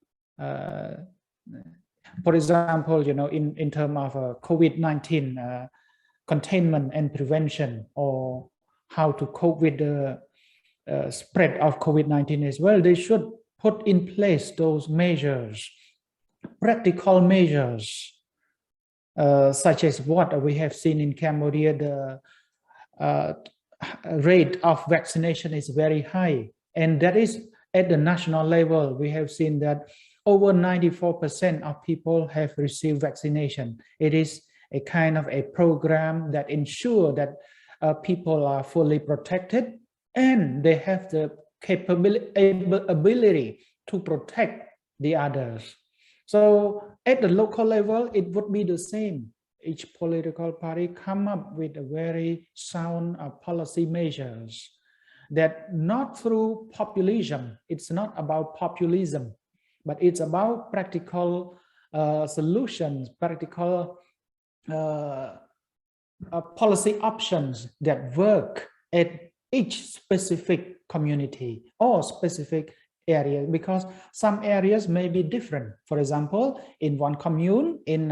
[SPEAKER 3] For example, in terms of COVID-19 containment and prevention, or how to cope with the spread of COVID-19 as well, they should put in place those measures, practical measures, such as what we have seen in Cambodia. The rate of vaccination is very high, and that is at the national level. We have seen that over 94% of people have received vaccination. It is a kind of a program that ensures that people are fully protected and they have the ability to protect the others. So at the local level, it would be the same. Each political party come up with a very sound policy measures that not through populism. It's not about populism, but it's about practical solutions, practical policy options that work at each specific community or specific area, because some areas may be different. For example, in one commune in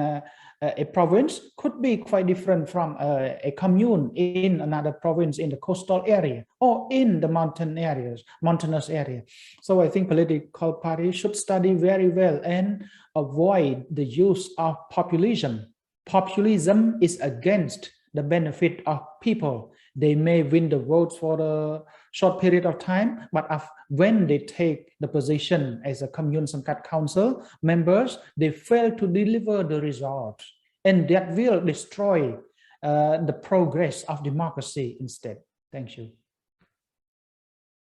[SPEAKER 3] a province could be quite different from a commune in another province in the coastal area or in the mountainous area. So I think political parties should study very well and avoid the use of populism. Populism is against the benefit of people. They may win the votes for a short period of time, but when they take the position as a Commune Sangat Council members, they fail to deliver the results, and that will destroy the progress of democracy instead. Thank you.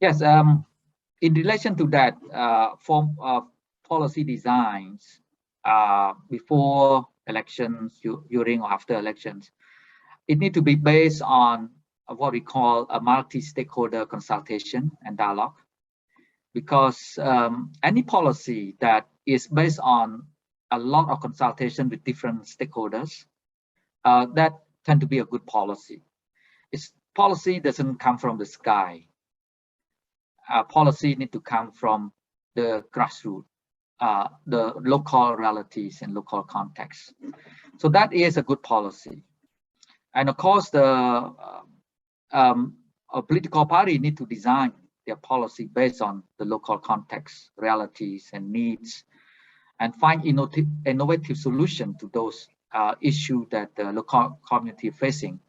[SPEAKER 2] Yes, in relation to that form of policy designs before elections, during or after elections, it needs to be based on what we call a multi-stakeholder consultation and dialogue, because any policy that is based on a lot of consultation with different stakeholders, that tend to be a good policy. Policy doesn't come from the sky. Policy need to come from the grassroots, the local realities and local context. So that is a good policy. And of course, a political party need to design their policy based on the local context, realities, and needs, and find innovative solution to those issues that the local community is facing.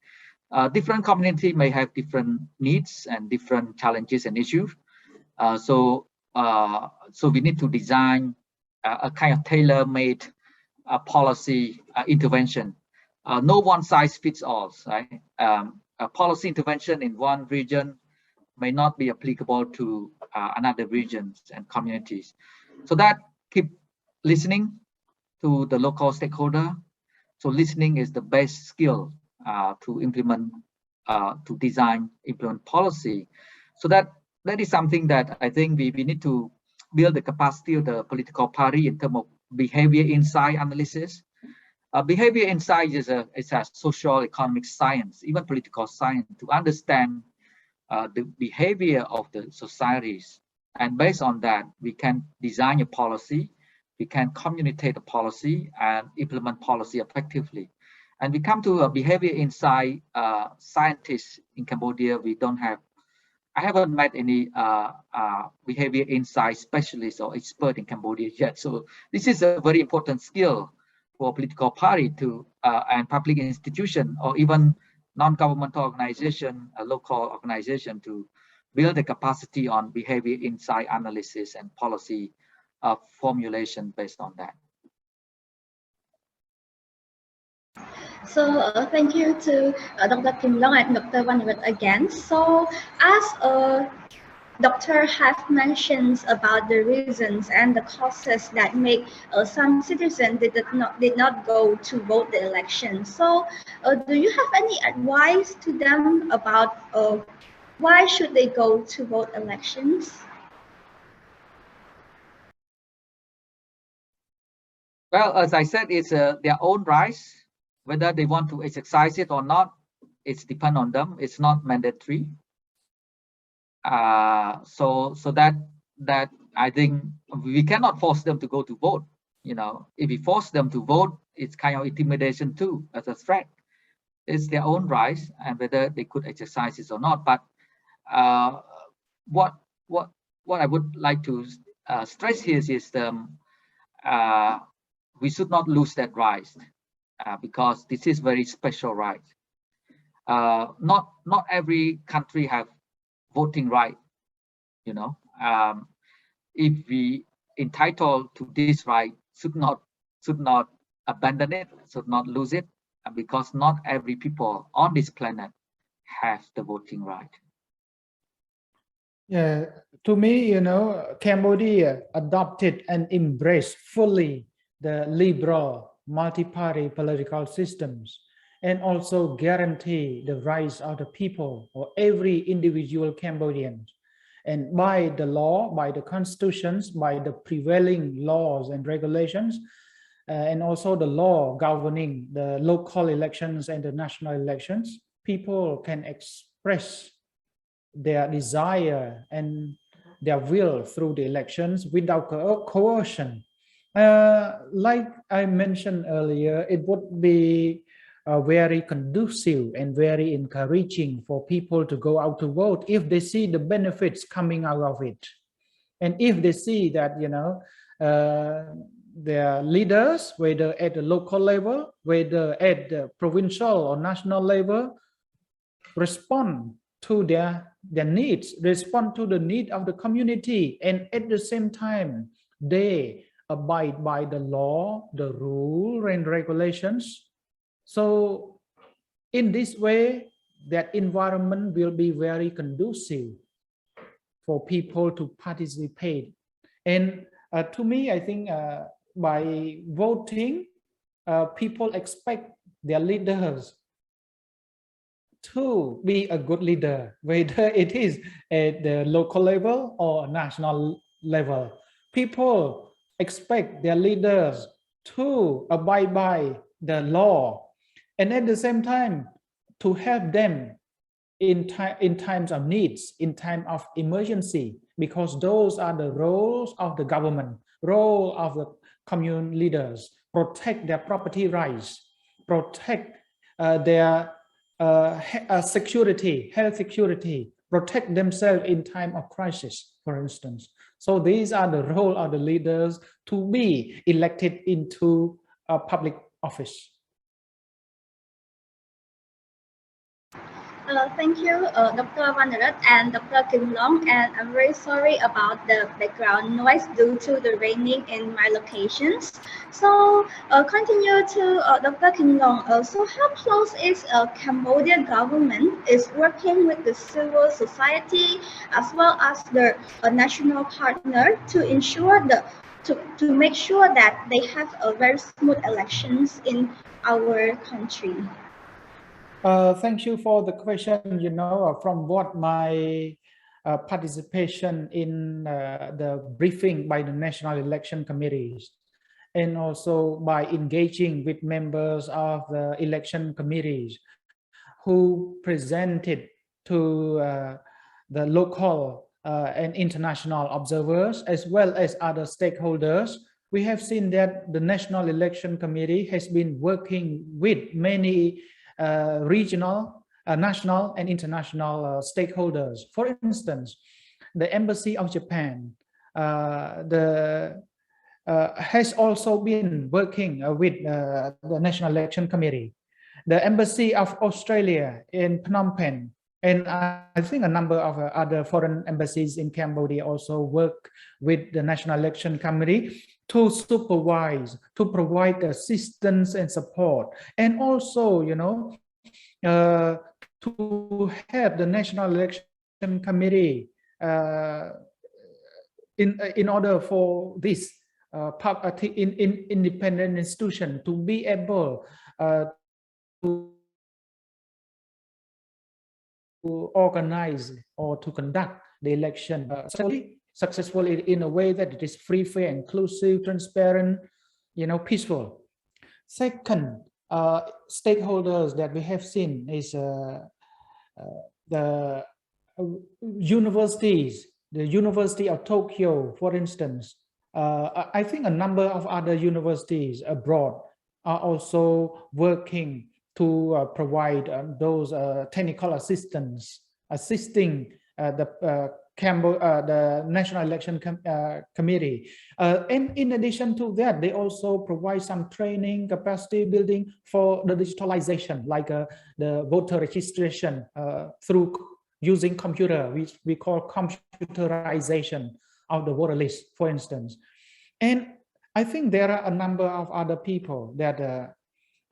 [SPEAKER 2] Different community may have different needs and different challenges and issues. So we need to design a kind of tailor-made policy intervention. No one size fits all, right? A policy intervention in one region may not be applicable to another regions and communities. So that keep listening to the local stakeholder. So listening is the best skill to implement, to design, implement policy. So that is something that I think we need to build the capacity of the political party in terms of behavior insight analysis. Behavior insight is a social economic science, even political science, to understand the behavior of the societies. And based on that, we can design a policy, we can communicate a policy and implement policy effectively. And we come to a behavior insight scientists in Cambodia. I haven't met any behavior insight specialist or expert in Cambodia yet. So this is a very important skill for political party to and public institution or even non-governmental organization, a local organization, to build the capacity on behavior insight analysis and policy formulation based on that.
[SPEAKER 1] So thank you to Dr. Kimlong and Dr. Vannarith again. So as Doctor have mentioned about the reasons and the causes that make some citizens did not go to vote the election. So do you have any advice to them about why should they go to vote elections?
[SPEAKER 2] Well, as I said, it's their own rights. Whether they want to exercise it or not, it's depend on them. It's not mandatory. So that I think we cannot force them to go to vote. You know, if we force them to vote, it's kind of intimidation too, as a threat. It's their own rights, and whether they could exercise it or not. But what I would like to stress here is we should not lose that right, because this is very special right. Not every country have voting right. You know, if we entitled to this right, should not abandon it, should not lose it, because not every people on this planet have the voting right.
[SPEAKER 3] Yeah, to me, you know, Cambodia adopted and embraced fully the liberal multi-party political systems, and also guarantee the rights of the people or every individual Cambodian. And by the law, by the constitutions, by the prevailing laws and regulations, and also the law governing the local elections and the national elections, people can express their desire and their will through the elections without coercion. Like I mentioned earlier, it would be very conducive and very encouraging for people to go out to vote if they see the benefits coming out of it, and if they see that, you know, their leaders, whether at the local level, whether at the provincial or national level, respond to their needs, respond to the need of the community, and at the same time they abide by the law, the rule and regulations. So in this way, that environment will be very conducive for people to participate. And to me, I think by voting, people expect their leaders to be a good leader, whether it is at the local level or national level. People expect their leaders to abide by the law, and at the same time to help them in times of needs, in time of emergency, because those are the roles of the government, role of the commune leaders: protect their property rights, protect their security, health security, protect themselves in time of crisis, for instance. So these are the role of the leaders to be elected into a public office.
[SPEAKER 1] Thank you, Dr. Vannarith and Dr. Kimlong, and I'm very sorry about the background noise due to the raining in my locations. So continue to Dr. Kimlong. So how close is Cambodia government is working with the civil society as well as the national partner to ensure to make sure that they have a very smooth elections in our country?
[SPEAKER 3] Thank you for the question. You know, from what my participation in the briefing by the National Election Committees, and also by engaging with members of the election committees who presented to the local and international observers, as well as other stakeholders. We have seen that the National Election Committee has been working with many regional, national and international stakeholders. For instance, the Embassy of Japan has also been working with the National Election Committee. The Embassy of Australia in Phnom Penh, and I think a number of other foreign embassies in Cambodia also work with the National Election Committee to supervise, to provide assistance and support, and also, you know, to have the National Election Committee in order for this independent institution to be able to organize or to conduct the election successfully in a way that it is free, fair, inclusive, transparent, you know, peaceful. Second, stakeholders that we have seen is the universities, the University of Tokyo, for instance. I think a number of other universities abroad are also working to provide those technical assistance, assisting the National Election Committee. And in addition to that, they also provide some training, capacity building for the digitalization, like the voter registration through using computer, which we call computerization of the voter list, for instance. And I think there are a number of other people that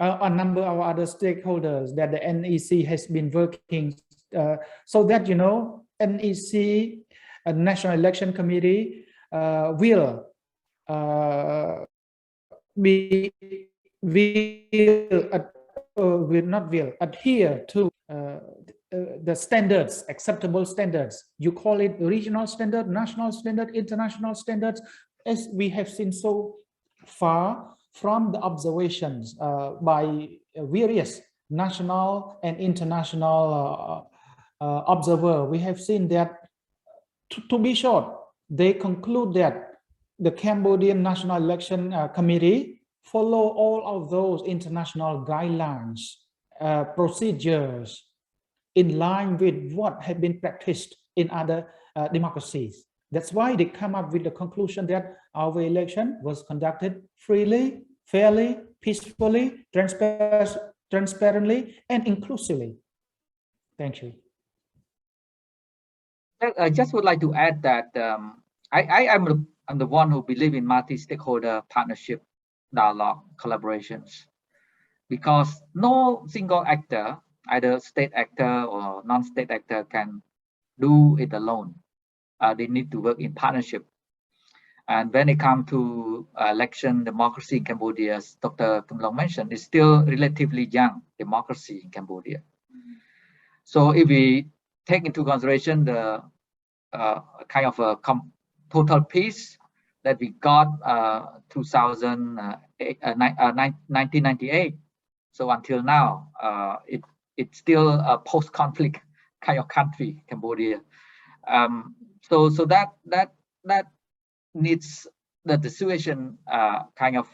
[SPEAKER 3] a number of other stakeholders that the NEC has been working so that, you know, NEC, National Election Committee, will adhere to the standards, acceptable standards. You call it regional standard, national standard, international standards, as we have seen so far from the observations by various national and international observers. We have seen that, to be short, they conclude that the Cambodian National Election Committee follow all of those international guidelines, procedures in line with what have been practiced in other democracies. That's why they come up with the conclusion that our election was conducted freely, fairly, peacefully, transparently, and inclusively. Thank you.
[SPEAKER 2] I just would like to add that I'm the one who believe in multi-stakeholder partnership, dialogue, collaborations, because no single actor, either state actor or non-state actor, can do it alone. They need to work in partnership. And when it comes to election democracy in Cambodia, as Dr. Kimlong mentioned, it's still relatively young democracy in Cambodia. So if we take into consideration the kind of a total peace that we got 1998, so until now, it's still a post-conflict kind of country, Cambodia. So that needs the situation kind of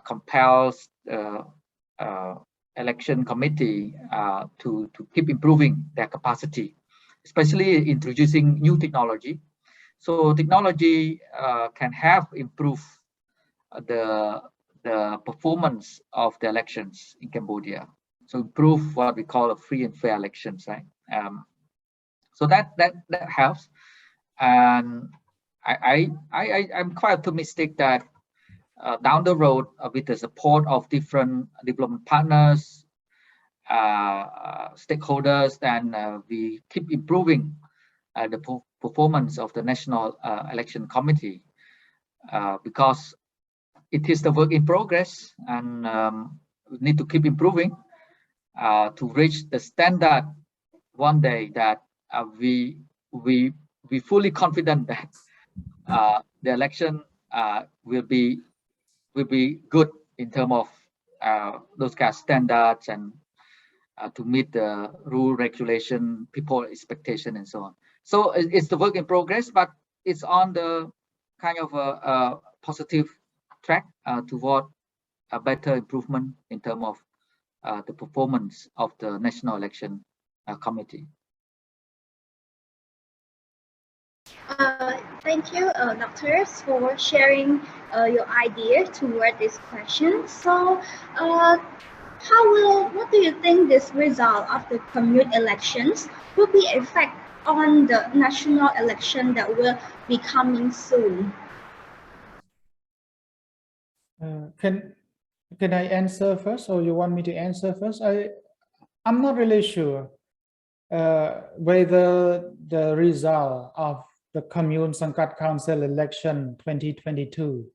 [SPEAKER 2] compels election committee to keep improving their capacity, especially introducing new technology. So technology can help improve the performance of the elections in Cambodia. So improve what we call a free and fair elections, right? So that helps, and I'm quite optimistic that down the road, with the support of different development partners, stakeholders, and we keep improving the performance of the National Election Committee, because it is the work in progress, and we need to keep improving to reach the standard one day that we fully confident that the election will be will be good in terms of those kind of standards and to meet the rule, regulation, people expectation, and so on. So it's the work in progress, but it's on the kind of a positive track toward a better improvement in terms of the performance of the National Election Committee.
[SPEAKER 1] Thank you, doctors, for sharing your idea toward this question. So, what do you think this result of the commune elections will be effect on the national election that will be coming soon?
[SPEAKER 3] Can I answer first, or you want me to answer first? I'm not really sure whether the result of the Commune Sangkat Council election 2022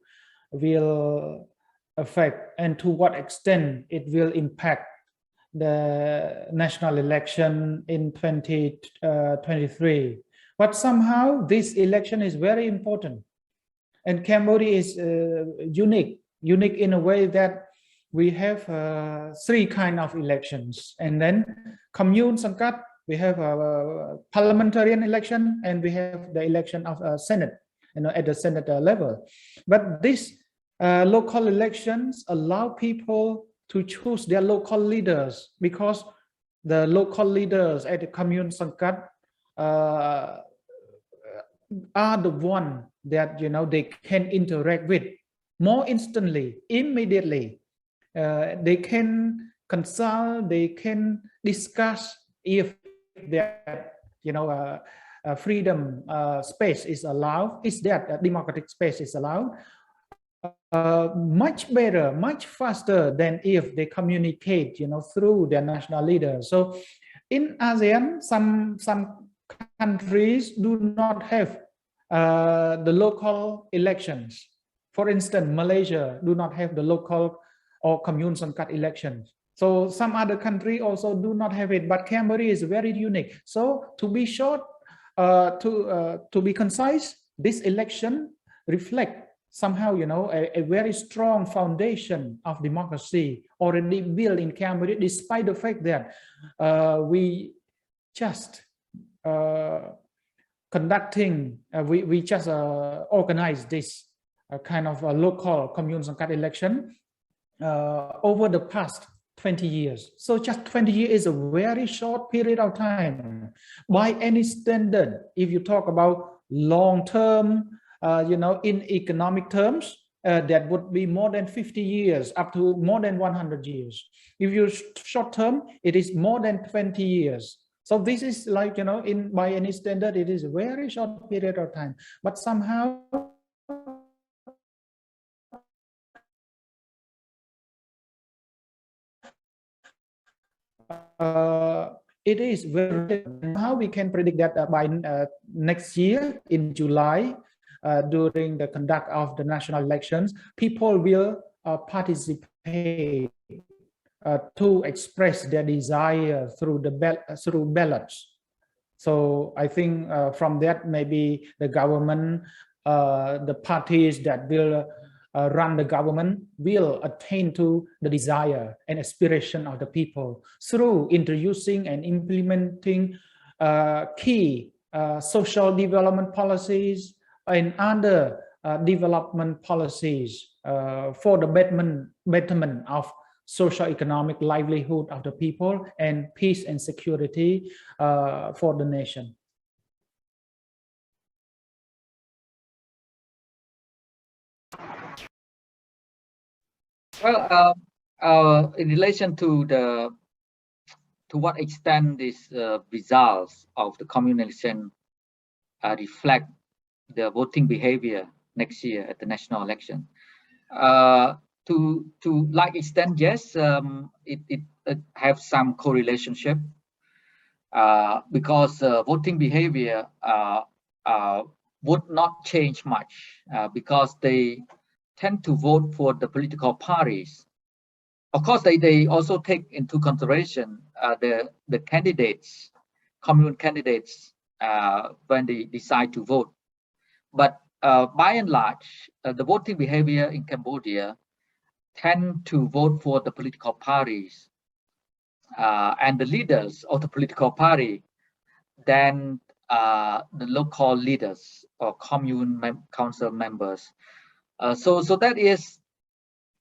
[SPEAKER 3] will affect, and to what extent it will impact the national election in 2023. But somehow this election is very important, and Cambodia is unique in a way that we have three kind of elections, and then Commune Sangkat, we have a parliamentarian election, and we have the election of a Senate, at the Senate level. But these local elections allow people to choose their local leaders, because the local leaders at the Commune Sangkat are the one that they can interact with more instantly, immediately. They can consult, they can discuss if that freedom space is allowed, is that a democratic space is allowed, much better, much faster than if they communicate through their national leaders. So in ASEAN, some countries do not have the local elections. For instance, Malaysia do not have the local or Commune Sangkat elections. So some other countries also do not have it, but Cambodia is very unique. So to be short, to be concise, this election reflect somehow a very strong foundation of democracy already built in Cambodia, despite the fact that we just we just organized this kind of a local Commune Sangkat election over the past 20 years. So just 20 years is a very short period of time. By any standard, if you talk about long-term, in economic terms, that would be more than 50 years, up to more than 100 years. If you short-term, it is more than 20 years. So this is like, by any standard, it is a very short period of time. But somehow, it is very, how we can predict that by next year in July, during the conduct of the national elections, people will participate to express their desire through through ballots. So I think from that, maybe the government, the parties that will run the government will attain to the desire and aspiration of the people through introducing and implementing key social development policies and other development policies for the betterment of socio-economic livelihood of the people and peace and security for the nation.
[SPEAKER 2] Well, in relation to what extent these results of the commune election reflect the voting behavior next year at the national election, to like extent, yes, it have some correlationship because voting behavior would not change much because they tend to vote for the political parties. Of course, they also take into consideration the candidates, commune candidates, when they decide to vote. But by and large, the voting behavior in Cambodia tend to vote for the political parties and the leaders of the political party than the local leaders or commune council members. So that is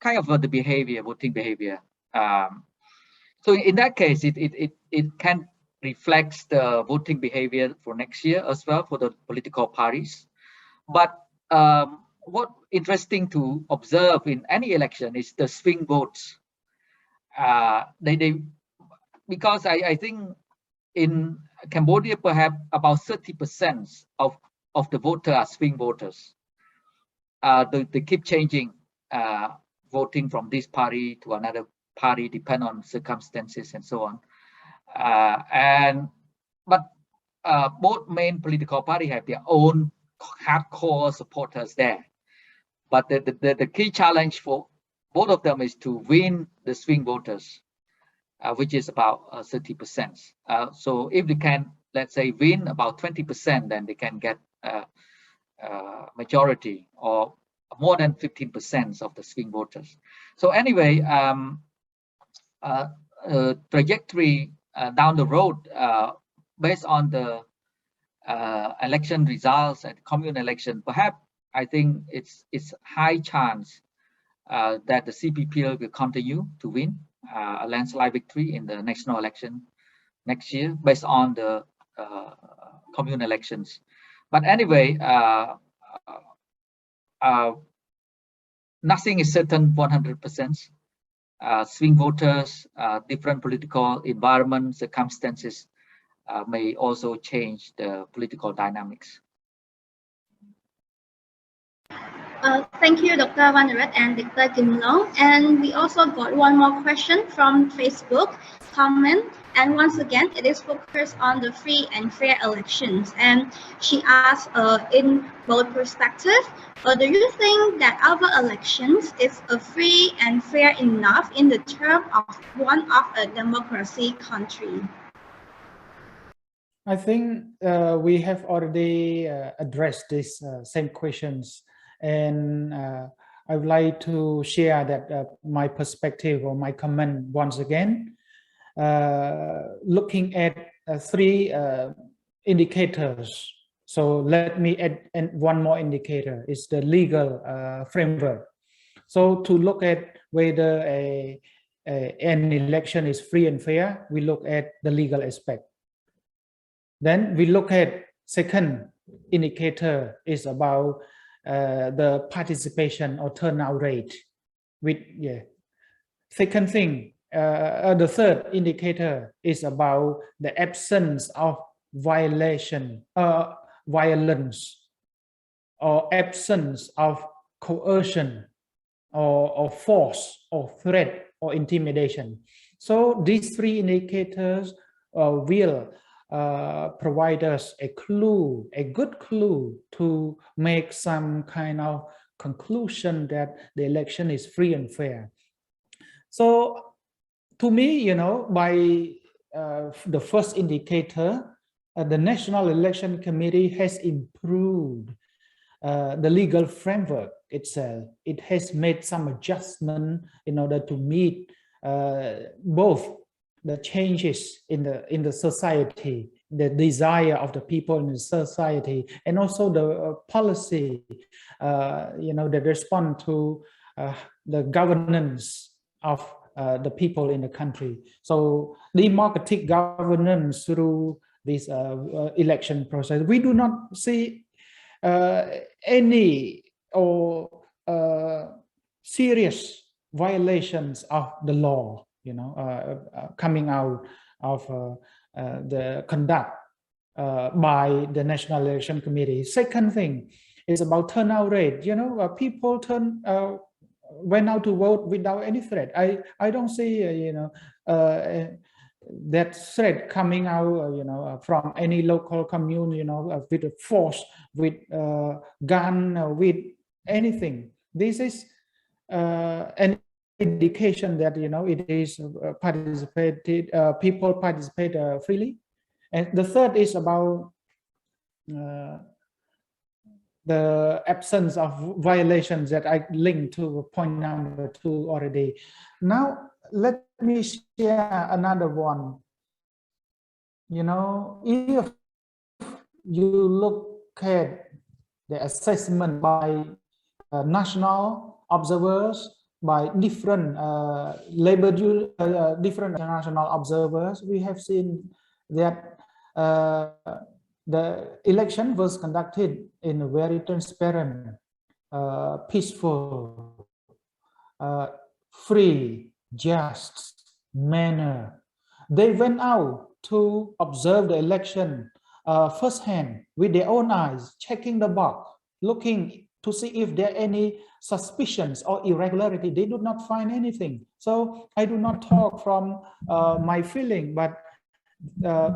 [SPEAKER 2] kind of the behavior, voting behavior. So in that case, it can reflect the voting behavior for next year as well for the political parties. But what interesting to observe in any election is the swing votes. Because I think in Cambodia, perhaps about 30% of the voters are swing voters. They keep changing, voting from this party to another party, depend on circumstances and so on. But both main political parties have their own hardcore supporters there. But the key challenge for both of them is to win the swing voters, which is about 30%. So if they can, let's say, win about 20%, then they can get majority or more than 15% of the swing voters. So anyway, trajectory down the road, based on the election results and commune election, perhaps I think it's high chance that the CPPL will continue to win a landslide victory in the national election next year based on the commune elections. But anyway, nothing is certain 100%. Swing voters, different political environment, circumstances may also change the political dynamics.
[SPEAKER 1] Thank you, Dr. Vannarith and Dr. Kimlong. And we also got one more question from Facebook comment. And once again, it is focused on the free and fair elections. And she asked, in both perspectives, do you think that our elections is free and fair enough in the term of one of a democracy country?
[SPEAKER 3] I think we have already addressed these same questions, and I would like to share that my perspective or my comment once again, looking at three indicators. So let me add one more indicator, is the legal framework. So to look at whether an election is free and fair, we look at the legal aspect. Then we look at second indicator is about the participation or turnout rate. Second thing, the third indicator is about the absence of violence or absence of coercion or force or threat or intimidation. So these three indicators will provide us a clue, a good clue to make some kind of conclusion that the election is free and fair. So to me, you know, by the first indicator, the National Election Committee has improved the legal framework itself. It has made some adjustment in order to meet both the changes in the society, the desire of the people in the society, and also the policy, you know, that respond to the governance of the people in the country. So democratic governance through this election process. We do not see any or serious violations of the law, you know, coming out of the conduct by the National Election Committee. Second thing is about turnout rate. You know, people went out to vote without any threat. I don't see, you know, that threat coming out, you know, from any local commune, you know, with a force, with gun, with anything. This is an indication that, you know, it is participated, people participate freely. And the third is about the absence of violations that I linked to point number 2 already. Now, let me share another one. You know, if you look at the assessment by national observers, by different different international observers, we have seen that the election was conducted in a very transparent, peaceful, free, just manner. They went out to observe the election firsthand with their own eyes, checking the box, looking to see if there are any suspicions or irregularity. They do not find anything. So I do not talk from my feeling, but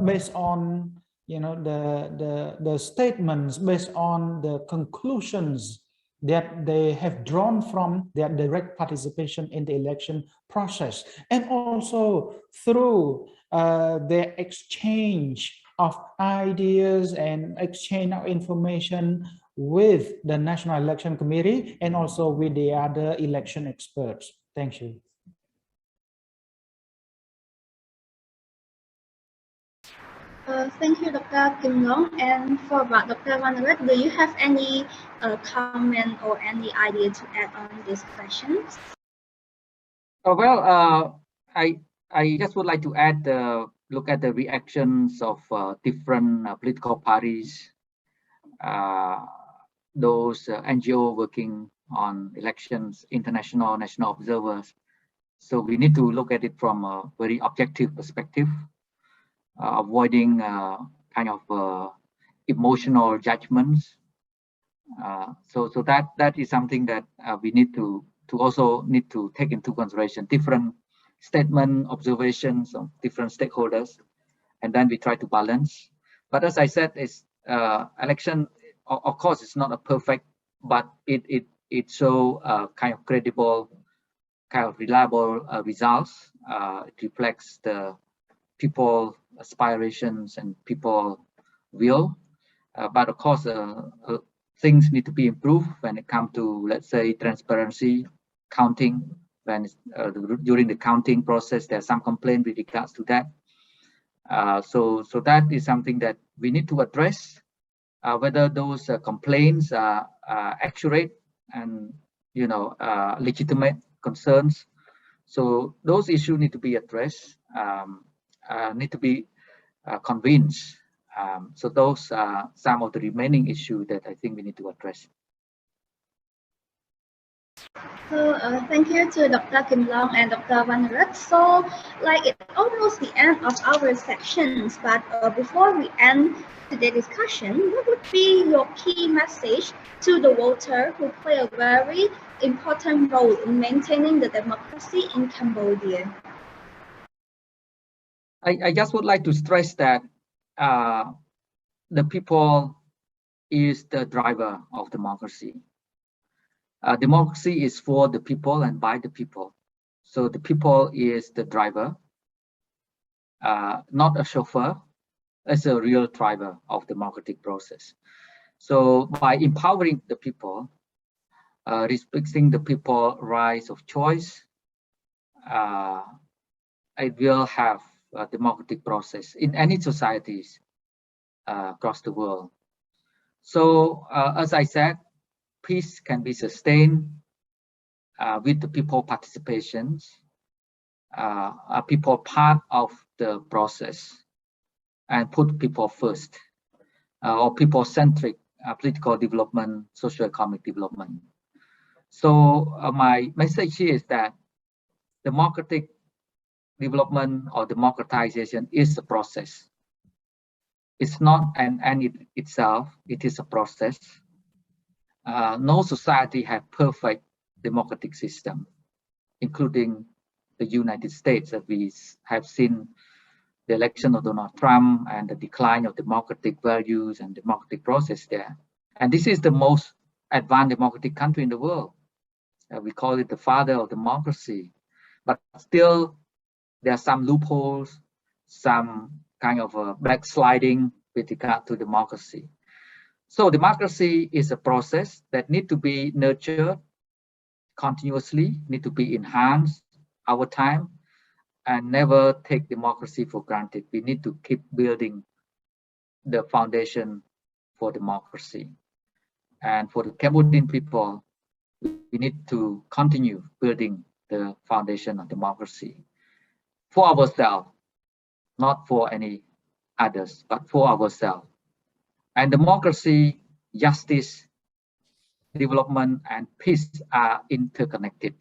[SPEAKER 3] based on the statements, based on the conclusions that they have drawn from their direct participation in the election process, and also through their exchange of ideas and exchange of information with the National Election Committee and also with the other election experts. Thank you.
[SPEAKER 1] Thank you, Dr. Kimlong. And for Dr. Vannarith, do you have any comment or any idea to add on these questions?
[SPEAKER 2] I just would like to add, look at the reactions of different political parties, those NGO working on elections, international, national observers. So we need to look at it from a very objective perspective, avoiding kind of emotional judgments. So that is something that we need to also take into consideration different statement observations of different stakeholders, and then we try to balance. But as I said, is election, of course, it's not a perfect, but it show kind of credible, kind of reliable results. It reflects the people aspirations and people will, but of course things need to be improved when it comes to, let's say, transparency, counting. When during the counting process there's some complaint with regards to that, so that is something that we need to address, whether those complaints are accurate and legitimate concerns. So those issues need to be addressed, need to be convinced. So those are some of the remaining issues that I think we need to address.
[SPEAKER 1] So thank you to Dr. Kimlong and Dr. Vannarith. So like it's almost the end of our sections, but before we end today's discussion, what would be your key message to the voter who play a very important role in maintaining the democracy in Cambodia?
[SPEAKER 2] I just would like to stress that the people is the driver of democracy. Democracy is for the people and by the people. So the people is the driver, not a chauffeur, as a real driver of democratic process. So by empowering the people, respecting the people's rights of choice, it will have a democratic process in any societies across the world. So as I said, peace can be sustained with the people participations, people part of the process, and put people first, or people-centric political development, socio-economic development. So my message here is that democratic development or democratization is a process. It's not an end in itself, it is a process. No society has perfect democratic system, including the United States, that we have seen the election of Donald Trump and the decline of democratic values and democratic process there. And this is the most advanced democratic country in the world. We call it the father of democracy, but still there are some loopholes, some kind of backsliding with regard to democracy. So democracy is a process that need to be nurtured continuously, need to be enhanced our time, and never take democracy for granted. We need to keep building the foundation for democracy. And for the Cambodian people, we need to continue building the foundation of democracy for ourselves, not for any others, but for ourselves. And democracy, justice, development, and peace are interconnected.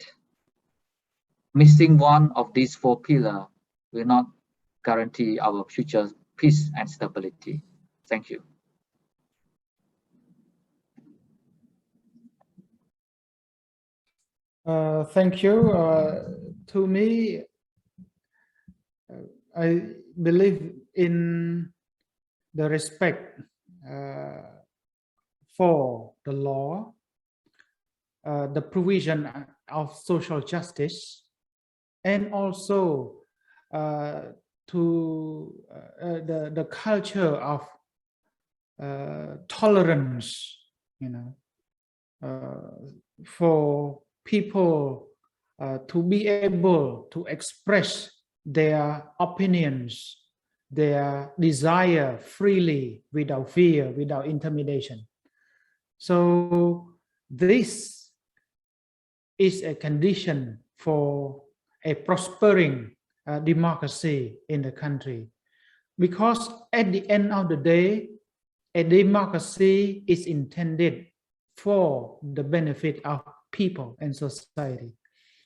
[SPEAKER 2] Missing one of these four pillars will not guarantee our future peace and stability. Thank you.
[SPEAKER 3] Thank you. To me, I believe in the respect for the law, the provision of social justice, and also to the culture of tolerance, for people to be able to express their opinions, their desire freely, without fear, without intimidation. So this is a condition for a prospering democracy in the country. Because at the end of the day, a democracy is intended for the benefit of people and society.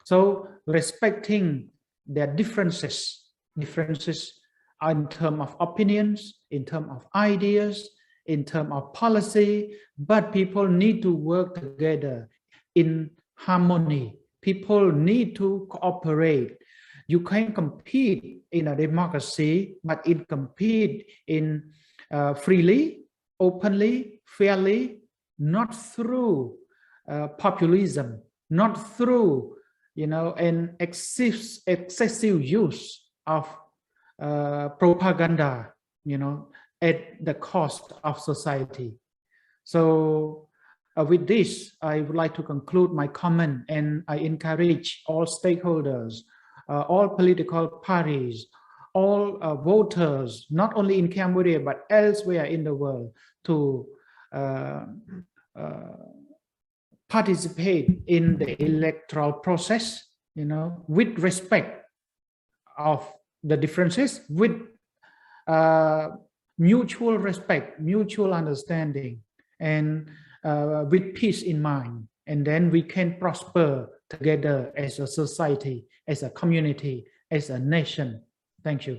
[SPEAKER 3] So respecting their differences in terms of opinions, in terms of ideas, in terms of policy, but people need to work together in harmony. People need to cooperate. You can compete in a democracy, but it compete in freely, openly, fairly, not through populism, not through an excessive use of propaganda, at the cost of society. So with this, I would like to conclude my comment, and I encourage all stakeholders, all political parties, all voters, not only in Cambodia, but elsewhere in the world, to participate in the electoral process, with respect of the differences, with mutual respect, mutual understanding, and with peace in mind. And then we can prosper together as a society, as a community, as a nation. Thank you.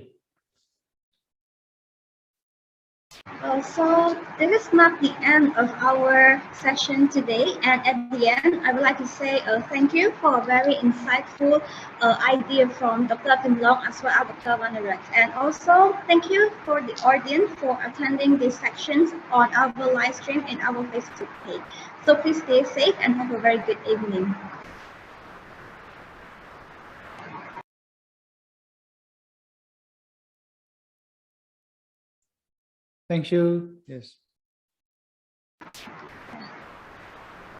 [SPEAKER 1] So this is not the end of our session today, and at the end I would like to say thank you for a very insightful idea from Dr. Kimlong as well as Dr. Vannarith, and also thank you for the audience for attending these sections on our live stream in our Facebook page. So please stay safe and have a very good evening.
[SPEAKER 3] Thank you. Yes.